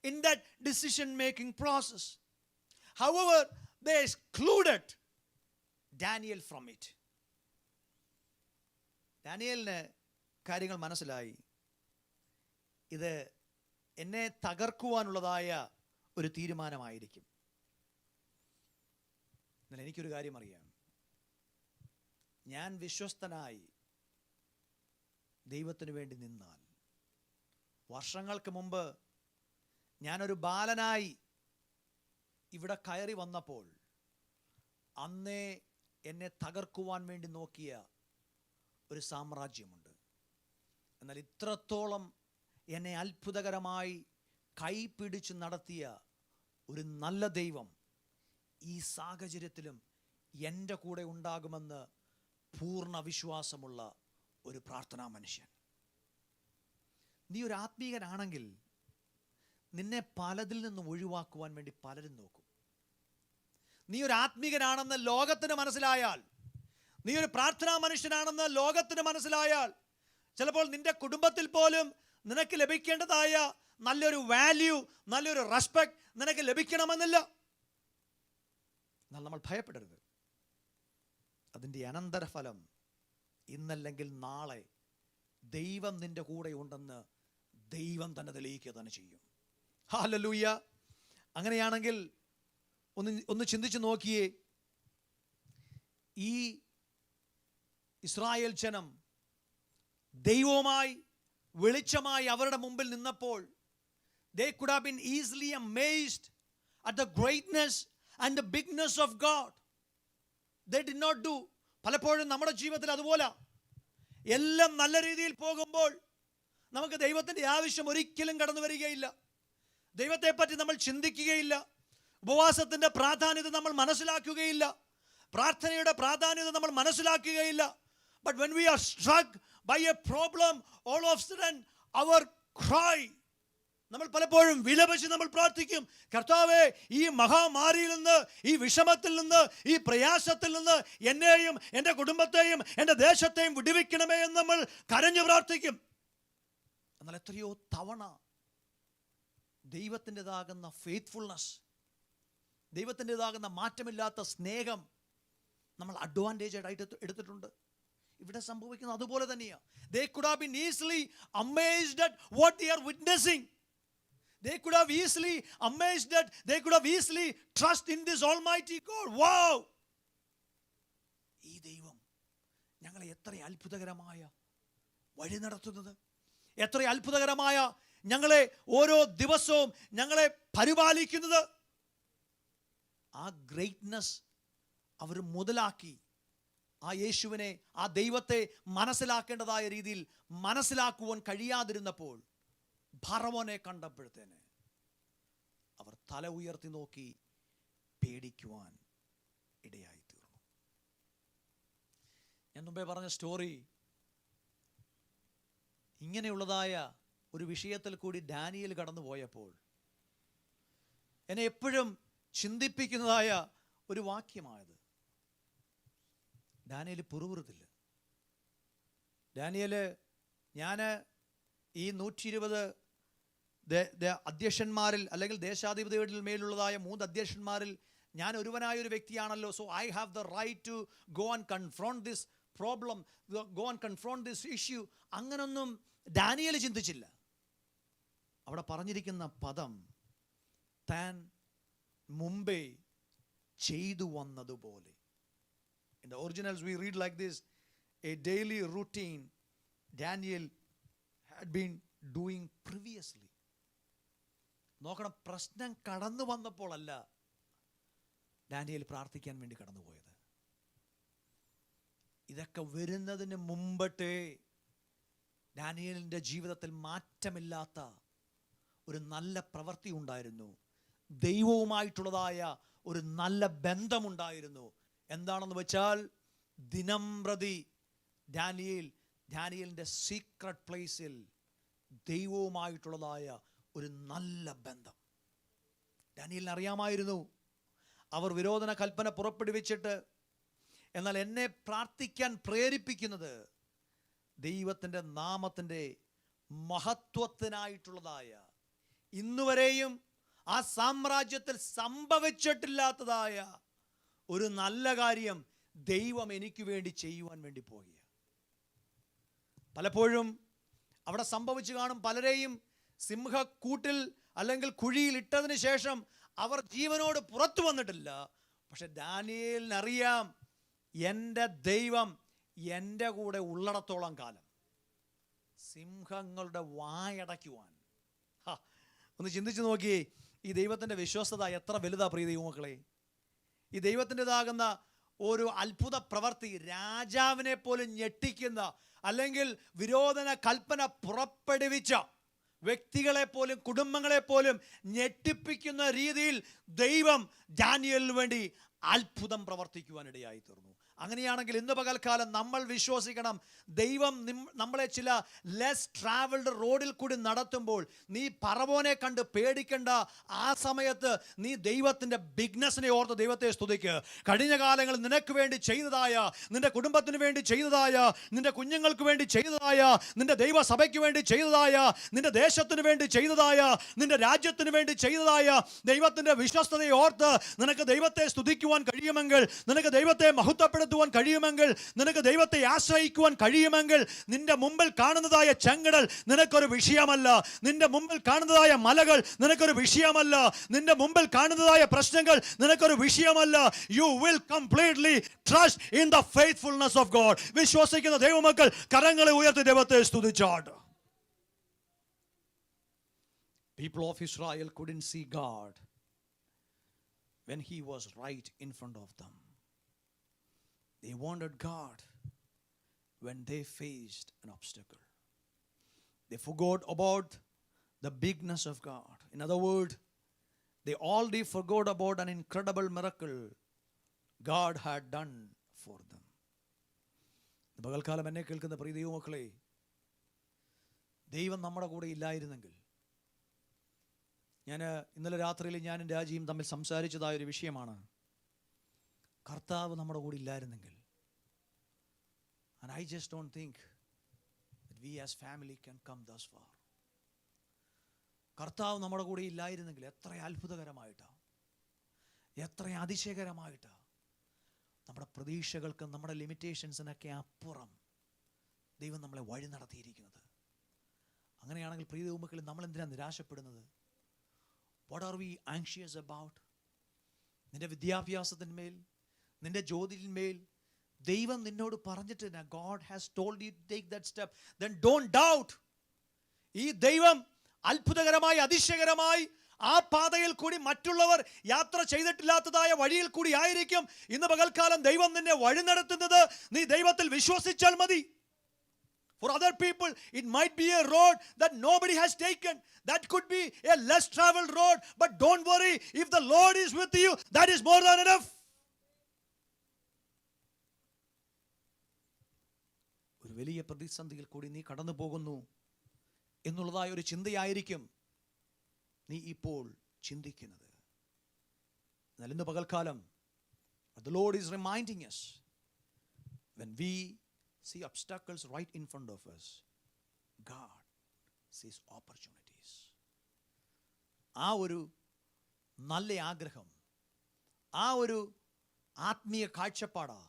in that decision making process. However, they excluded Daniel from it. ഡാനിയലിന് കാര്യങ്ങൾ മനസ്സിലായി. ഇത് എന്നെ തകർക്കുവാനുള്ളതായ ഒരു തീരുമാനമായിരിക്കും. എന്നാൽ എനിക്കൊരു കാര്യം അറിയാം. ഞാൻ വിശ്വസ്തനായി ദൈവത്തിന് വേണ്ടി നിന്നാൽ, വർഷങ്ങൾക്ക് മുമ്പ് ഞാനൊരു ബാലനായി ഇവിടെ കയറി വന്നപ്പോൾ അന്നേ എന്നെ തകർക്കുവാൻ വേണ്ടി നോക്കിയ ഒരു സാമ്രാജ്യമുണ്ട്. എന്നാൽ ഇത്രത്തോളം എന്നെ അത്ഭുതകരമായി കൈപിടിച്ച് നടത്തിയ ഒരു നല്ല ദൈവം ഈ സാഹചര്യത്തിലും എൻ്റെ കൂടെ ഉണ്ടാകുമെന്ന് പൂർണ്ണ വിശ്വാസമുള്ള ഒരു പ്രാർത്ഥനാ മനുഷ്യൻ. നീ ഒരു ആത്മീകനാണെങ്കിൽ നിന്നെ പലതിൽ നിന്നും ഒഴിവാക്കുവാൻ വേണ്ടി പലരും നോക്കും. നീ ഒരു ആത്മീകനാണെന്ന് ലോകത്തിന് മനസ്സിലായാൽ, നീ ഒരു പ്രാർത്ഥനാ മനുഷ്യനാണെന്ന് ലോകത്തിന് മനസ്സിലായാൽ, ചിലപ്പോൾ നിന്റെ കുടുംബത്തിൽ പോലും നിനക്ക് ലഭിക്കേണ്ടതായ നല്ലൊരു വാല്യൂ, നല്ലൊരു റെസ്പെക്ട് നിനക്ക് ലഭിക്കണമെന്നില്ല. എന്നാൽ നമ്മൾ ഭയപ്പെടരുത്. അതിൻ്റെ അനന്തരഫലം ഇന്നല്ലെങ്കിൽ നാളെ ദൈവം നിന്റെ കൂടെ ഉണ്ടെന്ന് ദൈവം തന്നെ തെളിയിക്കുക തന്നെ ചെയ്യും. ഹല്ലേലൂയ. അങ്ങനെയാണെങ്കിൽ ഒന്ന് ചിന്തിച്ചു നോക്കിയേ. ഈ ഇസ്രായേൽ ജനം ദൈവവുമായി വെളിച്ചമായി അവരുടെ മുമ്പിൽ നിന്നപ്പോൾ they could have been easily amazed at the greatness and the bigness of God. They did not do. പലപ്പോഴും നമ്മുടെ ജീവിതത്തിൽ അതുപോലെ എല്ലാം നല്ല രീതിയിൽ പോകുമ്പോൾ നമുക്ക് ദൈവത്തിൻ്റെ ആവശ്യം ഒരിക്കലും കടന്നു വരികയില്ല. ദൈവത്തെപ്പറ്റി നമ്മൾ ചിന്തിക്കുകയില്ല. ഉപവാസത്തിൻ്റെ പ്രാധാന്യത നമ്മൾ മനസ്സിലാക്കുകയില്ല. പ്രാർത്ഥനയുടെ പ്രാധാന്യത നമ്മൾ മനസ്സിലാക്കുകയില്ല. But when we are struck by a problem, all of a sudden our cry, നമ്മൾ പലപ്പോഴും വിലപിച്ച് നമ്മൾ പ്രാർത്ഥിക്കും, കർത്താവേ ഈ മഹാമാരിയിൽ നിന്ന്, ഈ വിഷമത്തിൽ നിന്ന്, ഈ പ്രയാസത്തിൽ നിന്ന് എന്നെയും എൻ്റെ കുടുംബത്തെയും എൻ്റെ ദേശത്തെയും വിടുവിക്കണമേ എന്ന് നമ്മൾ കരഞ്ഞു പ്രാർത്ഥിക്കും. എന്നാൽ എത്രയോ തവണ ദൈവത്തിൻ്റെതാകുന്ന ഫെയ്ത്ത്ഫുൾനെസ്, ദൈവത്തിൻ്റെതാകുന്ന മാറ്റമില്ലാത്ത സ്നേഹം നമ്മൾ അഡ്വാൻറ്റേജ് ആയിട്ട് എടുത്തിട്ടുണ്ട്. ഇവിടെ സംഭവിക്കുന്നത് അതുപോലെ തന്നെയാണ്. They could have been easily amazed at what they are witnessing. They could have easily amazed that they could have easily trust in this almighty God. Wow! ഈ ദൈവം ഞങ്ങളെ എത്ര അത്ഭുതകരമായ വഴി നടത്തുന്നത്, എത്ര അത്ഭുതകരമായ ഞങ്ങളെ ഓരോ ദിവസവും ഞങ്ങളെ പരിപാലിക്കുന്നത്. ആ ഗ്രേറ്റ്നെസ് അവർ മുതലാക്കി ആ യേശുവിനെ, ആ ദൈവത്തെ മനസ്സിലാക്കേണ്ടതായ രീതിയിൽ മനസ്സിലാക്കുവാൻ കഴിയാതിരുന്നപ്പോൾ ഫറവോനെ കണ്ടപ്പോഴത്തേന് അവർ തല ഉയർത്തി നോക്കി പേടിക്കുവാൻ ഇടയായി തീർന്നു. ഞാൻ മുമ്പേ പറഞ്ഞ സ്റ്റോറി ഇങ്ങനെയുള്ളതായ ഒരു വിഷയത്തിൽ കൂടി ഡാനിയേൽ കടന്നു പോയപ്പോൾ എന്നെ എപ്പോഴും ചിന്തിപ്പിക്കുന്നതായ ഒരു വാക്യമായത്. ഡാനിയേൽ പുറകുറുത്തില്ല. ഡാനിയേൽ, ഞാൻ ഈ 120 അധ്യക്ഷന്മാരിൽ അല്ലെങ്കിൽ ദേശാധിപതിയുടെ മേലുള്ളതായ 3 അധ്യക്ഷന്മാരിൽ ഞാൻ ഒരുവനായൊരു വ്യക്തിയാണല്ലോ. So I have the right to go and confront this problem, go and confront this issue. അങ്ങനൊന്നും ഡാനിയേൽ ചിന്തിച്ചില്ല. അവിടെ പറഞ്ഞിരിക്കുന്ന പദം താൻ മുമ്പേ ചെയ്തു വന്നതുപോലെ. In the originals we read like this: a daily routine Daniel had been doing previously. നോക്കണം, പ്രശ്നം കടന്നു വന്നപ്പോഴല്ല ഡാനിയേൽ പ്രാർത്ഥിക്കാൻ വേണ്ടി കടന്നുപോയത്. ഇതൊക്കെ വരുന്നതിന് മുമ്പട്ടേ ഡാനിയേലിൻ്റെ ജീവിതത്തിൽ മാറ്റമില്ലാത്ത ഒരു നല്ല പ്രവൃത്തി ഉണ്ടായിരുന്നു. ദൈവവുമായിട്ടുള്ളതായ ഒരു നല്ല ബന്ധമുണ്ടായിരുന്നു. എന്താണെന്ന് വെച്ചാൽ ദിനം പ്രതി ഡാനിയേലിൻ്റെ സീക്രട്ട് പ്ലേസിൽ ദൈവവുമായിട്ടുള്ളതായ ഒരു നല്ല ബന്ധം. ഡാനിയേലിന് അറിയാമായിരുന്നു, അവർ വിരോധന കൽപ്പന പുറപ്പെടുവിച്ചിട്ട് എന്നാൽ എന്നെ പ്രാർത്ഥിക്കാൻ പ്രേരിപ്പിക്കുന്നത് ദൈവത്തിൻ്റെ നാമത്തിൻ്റെ മഹത്വത്തിനായിട്ടുള്ളതായ, ഇന്നുവരെയും ആ സാമ്രാജ്യത്തിൽ സംഭവിച്ചിട്ടില്ലാത്തതായ ഒരു നല്ല കാര്യം ദൈവം എനിക്ക് വേണ്ടി ചെയ്യുവാൻ വേണ്ടി പോകുക. പലപ്പോഴും അവിടെ സംഭവിച്ചു കാണും, പലരെയും സിംഹക്കൂട്ടിൽ അല്ലെങ്കിൽ കുഴിയിൽ ഇട്ടതിന് ശേഷം അവർ ജീവനോട് പുറത്തു വന്നിട്ടില്ല. പക്ഷെ ദാനിയേലിനറിയാം, എൻ്റെ ദൈവം എൻ്റെ കൂടെ ഉള്ളിടത്തോളം കാലം സിംഹങ്ങളുടെ വായടയ്ക്കുവാൻ. ഒന്ന് ചിന്തിച്ചു നോക്കിയേ, ഈ ദൈവത്തിൻ്റെ വിശ്വസ്തത എത്ര വലുതാ പ്രിയ ദൈവമക്കളെ. ഈ ദൈവത്തിൻ്റെതാകുന്ന ഒരു അത്ഭുത പ്രവൃത്തി രാജാവിനെ പോലും ഞെട്ടിക്കുന്ന, അല്ലെങ്കിൽ വിരോധന കൽപ്പന പുറപ്പെടുവിച്ച വ്യക്തികളെ പോലും കുടുംബങ്ങളെ പോലും ഞെട്ടിപ്പിക്കുന്ന രീതിയിൽ ദൈവം ദാനിയേലിന് വേണ്ടി അത്ഭുതം പ്രവർത്തിക്കുവാനിടയായി തീർന്നു. അങ്ങനെയാണെങ്കിൽ ഇന്ന് പകൽക്കാലം നമ്മൾ വിശ്വസിക്കണം, ദൈവം നമ്മളെ ചില ലെസ് ട്രാവൽഡ് റോഡിൽ കൂടി നടത്തുമ്പോൾ നീ പറവോനെ കണ്ട് പേടിക്കേണ്ട. ആ സമയത്ത് നീ ദൈവത്തിൻ്റെ ബിഗ്നസിനെ ഓർത്ത് ദൈവത്തെ സ്തുതിക്ക്. കഴിഞ്ഞ കാലങ്ങളിൽ നിനക്ക് വേണ്ടി ചെയ്തതായ, നിന്റെ കുടുംബത്തിന് വേണ്ടി ചെയ്തതായ, നിന്റെ കുഞ്ഞുങ്ങൾക്ക് വേണ്ടി ചെയ്തതായ, നിന്റെ ദൈവസഭയ്ക്ക് വേണ്ടി ചെയ്തതായ, നിന്റെ ദേശത്തിന് വേണ്ടി ചെയ്തതായ, നിന്റെ രാജ്യത്തിന് വേണ്ടി ചെയ്തതായ ദൈവത്തിൻ്റെ വിശ്വസ്തതയെ ഓർത്ത് നിനക്ക് ദൈവത്തെ സ്തുതിക്കുവാൻ കഴിയുമെങ്കിൽ, നിനക്ക് ദൈവത്തെ മഹത്വപ്പെടുത്തുവാൻ കഴിയുമെങ്കിൽ, നിനക്ക് ദൈവത്തെ ആശ്രയിക്കുവാൻ കഴിയുമെങ്കിൽ, നിന്റെ മുമ്പിൽ കാണുന്നതായ ചെങ്കടൽ നിനക്കൊരു വിഷയമല്ല. നിന്റെ മുമ്പിൽ കാണുന്നതായ മലകൾ നിനക്കൊരു വിഷയമല്ല. നിന്റെ മുമ്പിൽ കാണുന്നതായ പ്രശ്നങ്ങൾ നിനക്കൊരു വിഷയമല്ല. You will completely trust in the faithfulness of God. വിശ്വസിക്കുന്ന ദൈവമക്കൾ കരങ്ങളെ ഉയർത്തി ദൈവത്തെ സ്തുതിച്ചാട്. People of Israel couldn't see God when he was right in front of them. They wanted God when they faced an obstacle. They forgot about the bigness of God. In other words, they already forgot about an incredible miracle God had done for them. പകൽക്കാലം എന്നെ കേൾക്കുന്ന പ്രിയ ദൈവമക്കളെ, ദൈവം നമ്മുടെ കൂടെ ഇല്ലായിരുന്നെങ്കിൽ, ഇന്നലെ രാത്രിയിൽ ഞാനും രാജിയും തമ്മിൽ സംസാരിച്ചതായൊരു വിഷയമാണ്, കർത്താവ് നമ്മുടെ കൂടെ ഇല്ലായിരുന്നെങ്കിൽ. And I just don't think that we as family can come thus far. കർത്താവ് നമ്മുടെ കൂടെ ഇല്ലായിരുന്നെങ്കിൽ എത്ര അത്ഭുതകരമായിട്ടാണ്, എത്ര അതിശയകരമായിട്ടാണ് നമ്മുടെ പ്രതീക്ഷകൾക്കും നമ്മുടെ ലിമിറ്റേഷൻസിനൊക്കെ അപ്പുറം ദൈവം നമ്മളെ വഴി നടത്തിയിരിക്കുന്നത്. അങ്ങനെയാണെങ്കിൽ പ്രിയ ദൈവമക്കളെ, നമ്മൾ എന്തിനാണ് നിരാശപ്പെടുന്നത്? What are we anxious about? നിന്റെ വിദ്യാഭ്യാസത്തിന്മേൽ, നിന്റെ ജോലിയിന്മേൽ ദൈവം നിന്നോട് പറഞ്ഞിട്ട്, God has told you to take that step, then don't doubt. ഈ ദൈവം അത്ഭുതകരമായി അതിശയകരമായി ആ പാതയിൽ കൂടി മറ്റുള്ളവർ യാത്ര ചെയ്തിട്ടില്ലാത്തതായ വഴിയിൽ കൂടി ആയിരിക്കും ഇന്ന് പകൽക്കാലം ദൈവം നിന്നെ വഴി നടത്തുന്നത്. നീ ദൈവത്തിൽ വിശ്വസിച്ചാൽ മതി. For other people, it might be a road that nobody has taken. That could be a less traveled road. But don't worry, if the Lord is with you, that is more than enough. ഒരു വലിയ പ്രതിസന്ധിയിൽ കൂടി നീ കടന്നു പോകുന്നു എന്നുള്ളതായ ഒരു ചിന്തയായിരിക്കും നീ ഇപ്പോൾ ചിന്തിക്കുന്നത്. എന്നാൽ ഇന്ന് പകൽക്കാലം the Lord is reminding us, when we see obstacles right in front of us, God sees opportunities. ആ ഒരു നല്ല ആഗ്രഹം, ആ ഒരു ആത്മീയ കാഴ്ചപ്പാടാ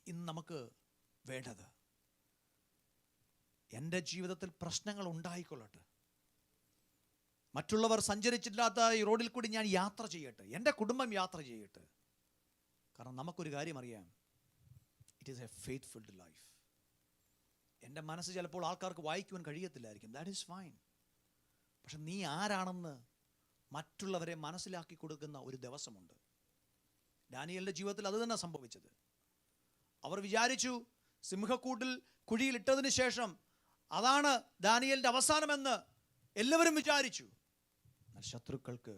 ഇന്ന് നമുക്ക് വേണ്ടത്. എൻ്റെ ജീവിതത്തിൽ പ്രശ്നങ്ങൾ ഉണ്ടായിക്കൊള്ളട്ടെ, മറ്റുള്ളവർ സഞ്ചരിച്ചില്ലാത്ത ഈ റോഡിൽ കൂടി ഞാൻ യാത്ര ചെയ്യട്ടെ, എൻ്റെ കുടുംബം യാത്ര ചെയ്യട്ടെ. കാരണം നമുക്കൊരു കാര്യം അറിയാം, it is A faithful life. എൻ്റെ മനസ്സ് ചിലപ്പോൾ ആൾക്കാർക്ക് വായിക്കുവാൻ കഴിയത്തില്ലായിരിക്കും, ദാറ്റ് ഈസ് ഫൈൻ. പക്ഷെ നീ ആരാണെന്ന് മറ്റുള്ളവരെ മനസ്സിലാക്കി കൊടുക്കുന്ന ഒരു ദിവസമുണ്ട്. ഡാനിയേലിൻ്റെ ജീവിതത്തിൽ അത് തന്നെ സംഭവിച്ചത്. അവർ വിചാരിച്ചു സിംഹക്കൂട്ടിൽ കുഴിയിൽ ഇട്ടതിന് ശേഷം അതാണ് ദാനിയേലിൻ്റെ അവസാനമെന്ന് എല്ലാവരും വിചാരിച്ചു. എന്നാൽ ശത്രുക്കൾക്ക്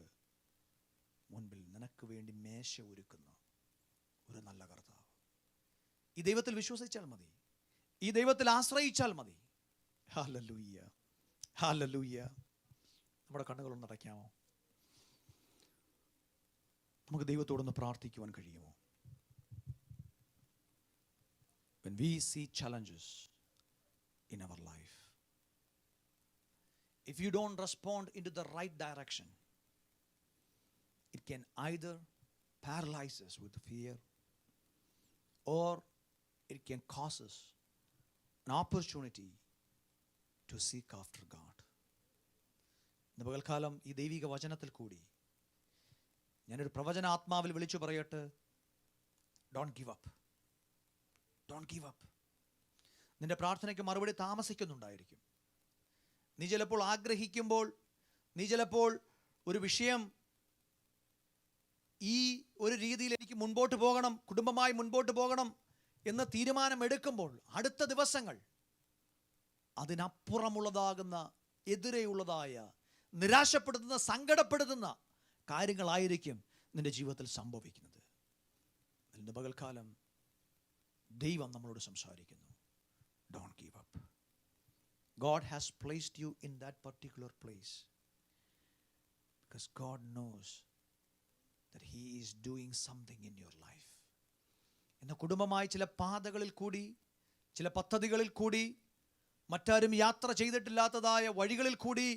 മുൻപിൽ നിനക്ക് വേണ്ടി മേശ ഒരുക്കുന്ന ഒരു നല്ല കർത്താവ്. ഈ ദൈവത്തിൽ വിശ്വസിച്ചാൽ മതി, ഈ ദൈവത്തിൽ ആശ്രയിച്ചാൽ മതി. Hallelujah, hallelujah. നമ്മുടെ കണ്ണുകളൊന്ന് അടയ്ക്കാമോ? നമുക്ക് ദൈവത്തോടൊന്ന് പ്രാർത്ഥിക്കുവാൻ കഴിയുമോ? When we see challenges in our life, if you don't respond into the right direction, it can either paralyze us with fear, or it can cause us an opportunity to seek after God. ഇന്ന് പകൽക്കാലം ഈ ദൈവിക വചനത്തിൽ കൂടി ഞാനൊരു പ്രവചന ആത്മാവിൽ വിളിച്ചു പറയട്ടെ, don't give up, don't give up. നിന്റെ പ്രാർത്ഥനയ്ക്ക് മറുപടി താമസിക്കുന്നുണ്ടായിരിക്കും. നീ ചിലപ്പോൾ ആഗ്രഹിക്കുമ്പോൾ, നീ ചിലപ്പോൾ ഒരു വിഷയം ഈ ഒരു രീതിയിൽ എനിക്ക് മുൻപോട്ട് പോകണം, കുടുംബമായി മുൻപോട്ട് പോകണം എന്ന് തീരുമാനമെടുക്കുമ്പോൾ അടുത്ത ദിവസങ്ങൾ അതിനപ്പുറമുള്ളതാകുന്ന, എതിരെയുള്ളതായ, നിരാശപ്പെടുത്തുന്ന, സങ്കടപ്പെടുത്തുന്ന കാര്യങ്ങളായിരിക്കും നിന്റെ ജീവിതത്തിൽ സംഭവിക്കുന്നത്. ഇന്ന് പകൽക്കാലം ദൈവം നമ്മളോട് സംസാരിക്കുന്നു, don't give up. God has placed you in that particular place because God knows that He is doing something in your life. ഇന്ന് കുടുംബമായി ചില പാതകളിൽ കൂടി, ചില പദ്ധതികളിൽ കൂടി, മറ്റാരും യാത്ര ചെയ്തിട്ടില്ലാത്തതായ വഴികളിൽ കൂടി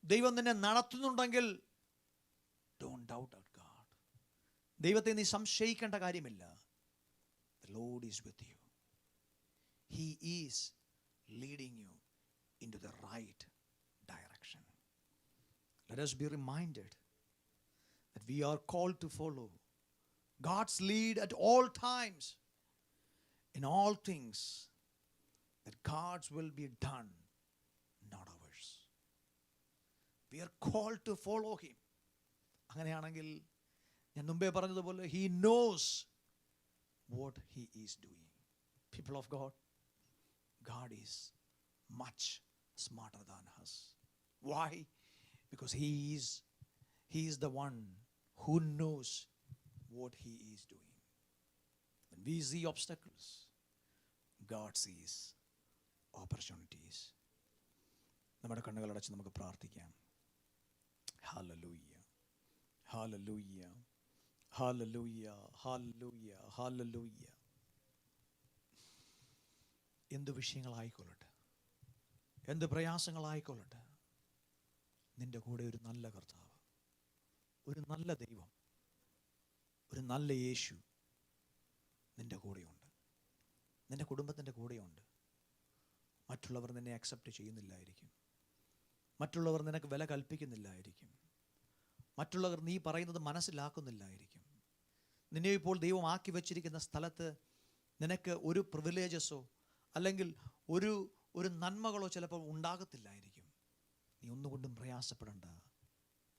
ദൈവം നിന്നെ നടത്തുന്നുണ്ടെങ്കിൽ don't doubt God. ദൈവത്തെ നീ സംശയിക്കേണ്ട കാര്യമില്ല. The Lord is with you. He is leading you into the right direction. Let us be reminded that we are called to follow God's lead at all times, in all things, that God's will be done, not ours. We are called to follow Him. അങ്ങനെയാണെങ്കിൽ ഞാൻ മുമ്പേ പറഞ്ഞതുപോലെ He knows what He is doing. People of God, God is much smarter than us. Why? Because He is the one who knows what He is doing. When we see obstacles, God sees opportunities. നമ്മുടെ കണ്ണുകൾ അടച്ച് നമുക്ക് പ്രാർത്ഥിക്കാം. ഹല്ലേലൂയ, ഹല്ലേലൂയ, ഹല്ലേലൂയ, ഹല്ലേലൂയ, ഹല്ലേലൂയ. എന്ത് വിഷയങ്ങളായിക്കൊള്ളട്ടെ, എന്ത് പ്രയാസങ്ങളായിക്കൊള്ളട്ടെ, നിന്റെ കൂടെ ഒരു നല്ല കർത്താവ്, ഒരു നല്ല ദൈവം, ഒരു നല്ല യേശു നിന്റെ കൂടെയുണ്ട്, നിന്റെ കുടുംബത്തിൻ്റെ കൂടെയുണ്ട്. മറ്റുള്ളവർ നിന്നെ അക്സെപ്റ്റ് ചെയ്യുന്നില്ലായിരിക്കും, മറ്റുള്ളവർ നിനക്ക് വില കൽപ്പിക്കുന്നില്ലായിരിക്കും, മറ്റുള്ളവർ നീ പറയുന്നത് മനസ്സിലാക്കുന്നില്ലായിരിക്കും. നിന്നെ ഇപ്പോൾ ദൈവം ആക്കി വച്ചിരിക്കുന്ന സ്ഥലത്ത് നിനക്ക് ഒരു പ്രിവിലേജസോ അല്ലെങ്കിൽ ഒരു നന്മകളോ ചിലപ്പോൾ ഉണ്ടാകത്തില്ലായിരിക്കും. നീ ഒന്നുകൊണ്ടും പ്രയാസപ്പെടേണ്ട.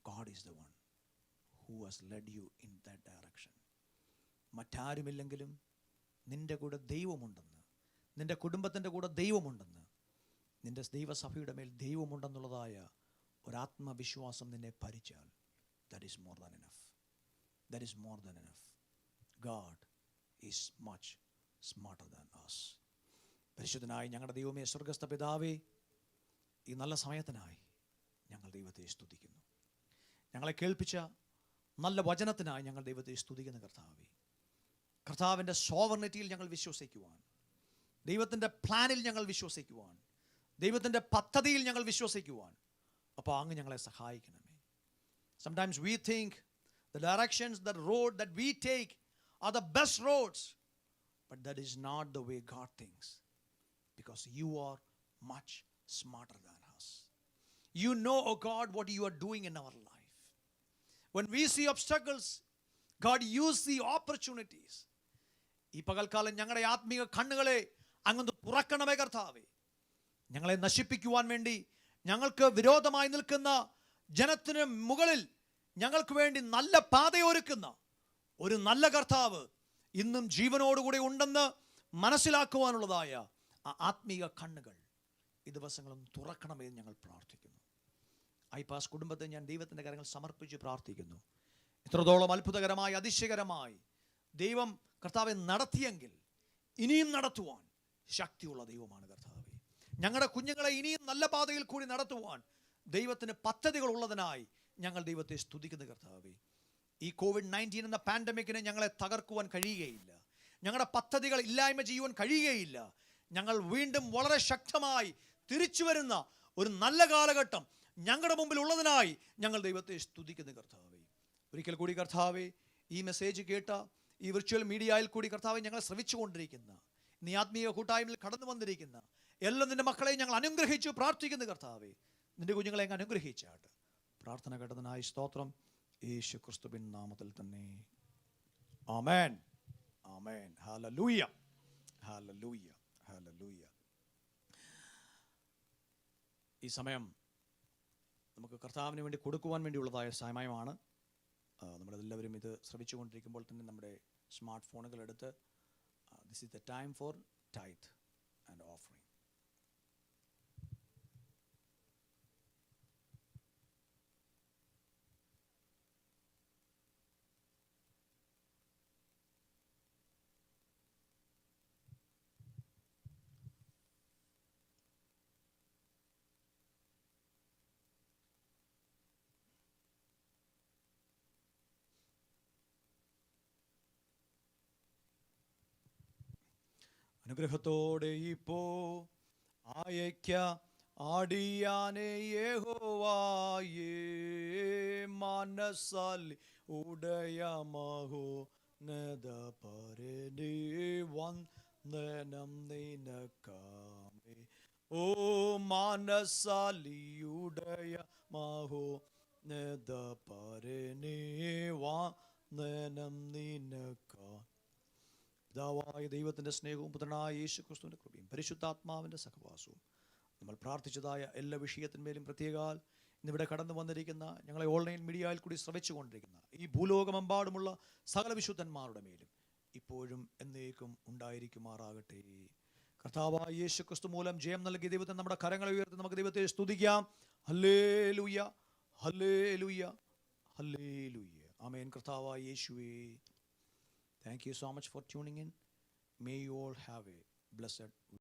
God is the one who has led you in that direction. മറ്റാരുമില്ലെങ്കിലും നിന്റെ കൂടെ ദൈവമുണ്ടെന്ന്, നിന്റെ കുടുംബത്തിൻ്റെ കൂടെ ദൈവമുണ്ടെന്ന്, നിന്റെ ദൈവസഭയുടെ മേൽ ദൈവമുണ്ടെന്നുള്ളതായ ഒരാത്മവിശ്വാസം നിന്നെ ഭരിച്ചാൽ, that is more than enough. That is more than enough. God is much smarter than us. പരിശുദ്ധനായ ഞങ്ങളുടെ ദൈവമേ, സ്വർഗ്ഗസ്ഥ പിതാവേ, ഈ നല്ല സമയത്തിനായി ഞങ്ങൾ ദൈവത്തെ സ്തുതിക്കുന്നു. ഞങ്ങളെ കേൾപ്പിച്ച നല്ല വചനത്തിനായി ഞങ്ങൾ ദൈവത്തെ സ്തുതിക്കുന്ന കർത്താവേ. കർത്താവിൻ്റെ സോവർണിറ്റിയിൽ ഞങ്ങൾ വിശ്വസിക്കുവാൻ, ദൈവത്തിൻ്റെ പ്ലാനിൽ ഞങ്ങൾ വിശ്വസിക്കുവാൻ, ദൈവത്തിൻ്റെ പദ്ധതിയിൽ ഞങ്ങൾ വിശ്വസിക്കുവാൻ അപ്പോൾ അങ്ങ് ഞങ്ങളെ സഹായിക്കണമേ. Sometimes we think the directions, the road that we take are the best roads, but that is not the way God thinks, because you are much smarter than us. You know, oh God, what you are doing in our life. When we see obstacles, God use the opportunities. ഈ പകൽക്കാലം ഞങ്ങളുടെ ആത്മീയ കണ്ണുകളെ അങ്ങ് തുറക്കണമേ കർത്താവേ. ഞങ്ങളെ നശിപ്പിക്കുവാൻ വേണ്ടി ഞങ്ങൾക്ക് വിരോധമായി നിൽക്കുന്ന ജനത്തിന് മുകളിൽ ഞങ്ങൾക്ക് വേണ്ടി നല്ല പാതയൊരുക്കുന്ന ഒരു നല്ല കർത്താവ് ഇന്നും ജീവനോടുകൂടി ഉണ്ടെന്ന് മനസ്സിലാക്കുവാനുള്ളതായ ആ ആത്മീയ കണ്ണുകൾ ഈ ദിവസങ്ങളും തുറക്കണമെന്ന് ഞങ്ങൾ പ്രാർത്ഥിക്കുന്നു. ഐപാസ് കുടുംബത്തെ ഞാൻ ദൈവത്തിൻ്റെ കാര്യങ്ങൾ സമർപ്പിച്ച് പ്രാർത്ഥിക്കുന്നു. ഇത്രത്തോളം അത്ഭുതകരമായി, അതിശയകരമായി ദൈവം കർത്താവെ നടത്തിയെങ്കിൽ ഇനിയും നടത്തുവാൻ ശക്തിയുള്ള ദൈവമാണ് കർത്താവെ. ഞങ്ങളുടെ കുഞ്ഞുങ്ങളെ ഇനിയും നല്ല പാതയിൽ കൂടി നടത്തുവാൻ ദൈവത്തിന് പദ്ധതികൾ ഉള്ളതിനായി ഞങ്ങൾ ദൈവത്തെ സ്തുതിക്കുന്ന കർത്താവേ. ഈ COVID-19 എന്ന പാൻഡമിക്കിനെ ഞങ്ങളെ തകർക്കുവാൻ കഴിയുകയില്ല. ഞങ്ങളുടെ പദ്ധതികൾ ഇല്ലായ്മ ചെയ്യുവാൻ കഴിയുകയില്ല. ഞങ്ങൾ വീണ്ടും വളരെ ശക്തമായി തിരിച്ചു വരുന്ന ഒരു നല്ല കാലഘട്ടം ഞങ്ങളുടെ മുമ്പിൽ ഉള്ളതിനായി ഞങ്ങൾ ദൈവത്തെ സ്തുതിക്കുന്ന കർത്താവേ. ഒരിക്കൽ കൂടി കർത്താവേ, ഈ മെസ്സേജ് കേട്ട ഈ വിർച്വൽ മീഡിയയിൽ കൂടി കർത്താവെ ഞങ്ങളെ ശ്രവിച്ചുകൊണ്ടിരിക്കുന്ന, നീ ആത്മീയ കൂട്ടായ്മയിൽ കടന്നു വന്നിരിക്കുന്ന എല്ലാ നിന്റെ മക്കളെ ഞങ്ങൾ അനുഗ്രഹിച്ചു പ്രാർത്ഥിക്കുന്ന കർത്താവേ, നിന്റെ കുഞ്ഞുങ്ങളെ അങ്ങ് അനുഗ്രഹിച്ചാട്ട്. പ്രാർത്ഥന കേട്ടതിനായി സ്തോത്രം, യേശു ക്രിസ്തുവിൻ നാമത്തിൽ തന്നെ. ആമേൻ, ആമേൻ. ഹല്ലേലൂയ, ഹല്ലേലൂയ, ഹല്ലേലൂയ. ഈ സമയം നമുക്ക് കർത്താവിന് വേണ്ടി കൊടുക്കുവാൻ വേണ്ടിയുള്ളതായ സമയമാണ്. നമ്മളെല്ലാവരും ഇത് ശ്രമിച്ചുകൊണ്ടിരിക്കുമ്പോൾ തന്നെ നമ്മുടെ സ്മാർട്ട് ഫോണുകൾ എടുത്ത് this is the time for tithe and offering. അനുഗ്രഹത്തോടെ ഇപ്പോ ആയയ്ക്ക ആടിയാനെ യഹോവായേ, മനസ്സാൽ ഉടയമഹോ നദപരനേ വന്ദനം നിനക്കാമേ. ഓ മനസ്സാലിയുടയമഹോ നദപരനേ വന്ദനം നിനക്കാ. പിതാവായ ദൈവത്തിൻ്റെ സ്നേഹവും പുത്രനായ യേശു ക്രിസ്തുവിൻ്റെ കൃപയും പരിശുദ്ധാത്മാവിൻ്റെ സഹവാസവും നമ്മൾ പ്രാർത്ഥിച്ചതായ എല്ലാ വിഷയത്തിന്മേലും പ്രത്യേകാൽ ഇന്നിവിടെ കടന്നു വന്നിരിക്കുന്ന ഞങ്ങളെ ഓൺലൈൻ മീഡിയയിൽ കൂടി ശ്രവിച്ചുകൊണ്ടിരിക്കുന്ന ഈ ഭൂലോകമെമ്പാടുമുള്ള സകല വിശുദ്ധന്മാരുടെ മേലും ഇപ്പോഴും എന്നേക്കും ഉണ്ടായിരിക്കുമാറാകട്ടെ. കർത്താവായ യേശു ക്രിസ്തു മൂലം ജയം നൽകിയ ദൈവത്തിന് നമ്മുടെ കരങ്ങളെ ഉയർത്തി നമുക്ക് ദൈവത്തെ സ്തുതിക്കാം. ഹല്ലേലൂയ, ഹല്ലേലൂയ, ഹല്ലേലൂയ. ആമേൻ. കർത്താവായ യേശുവേ, thank you so much for tuning in. May you all have a blessed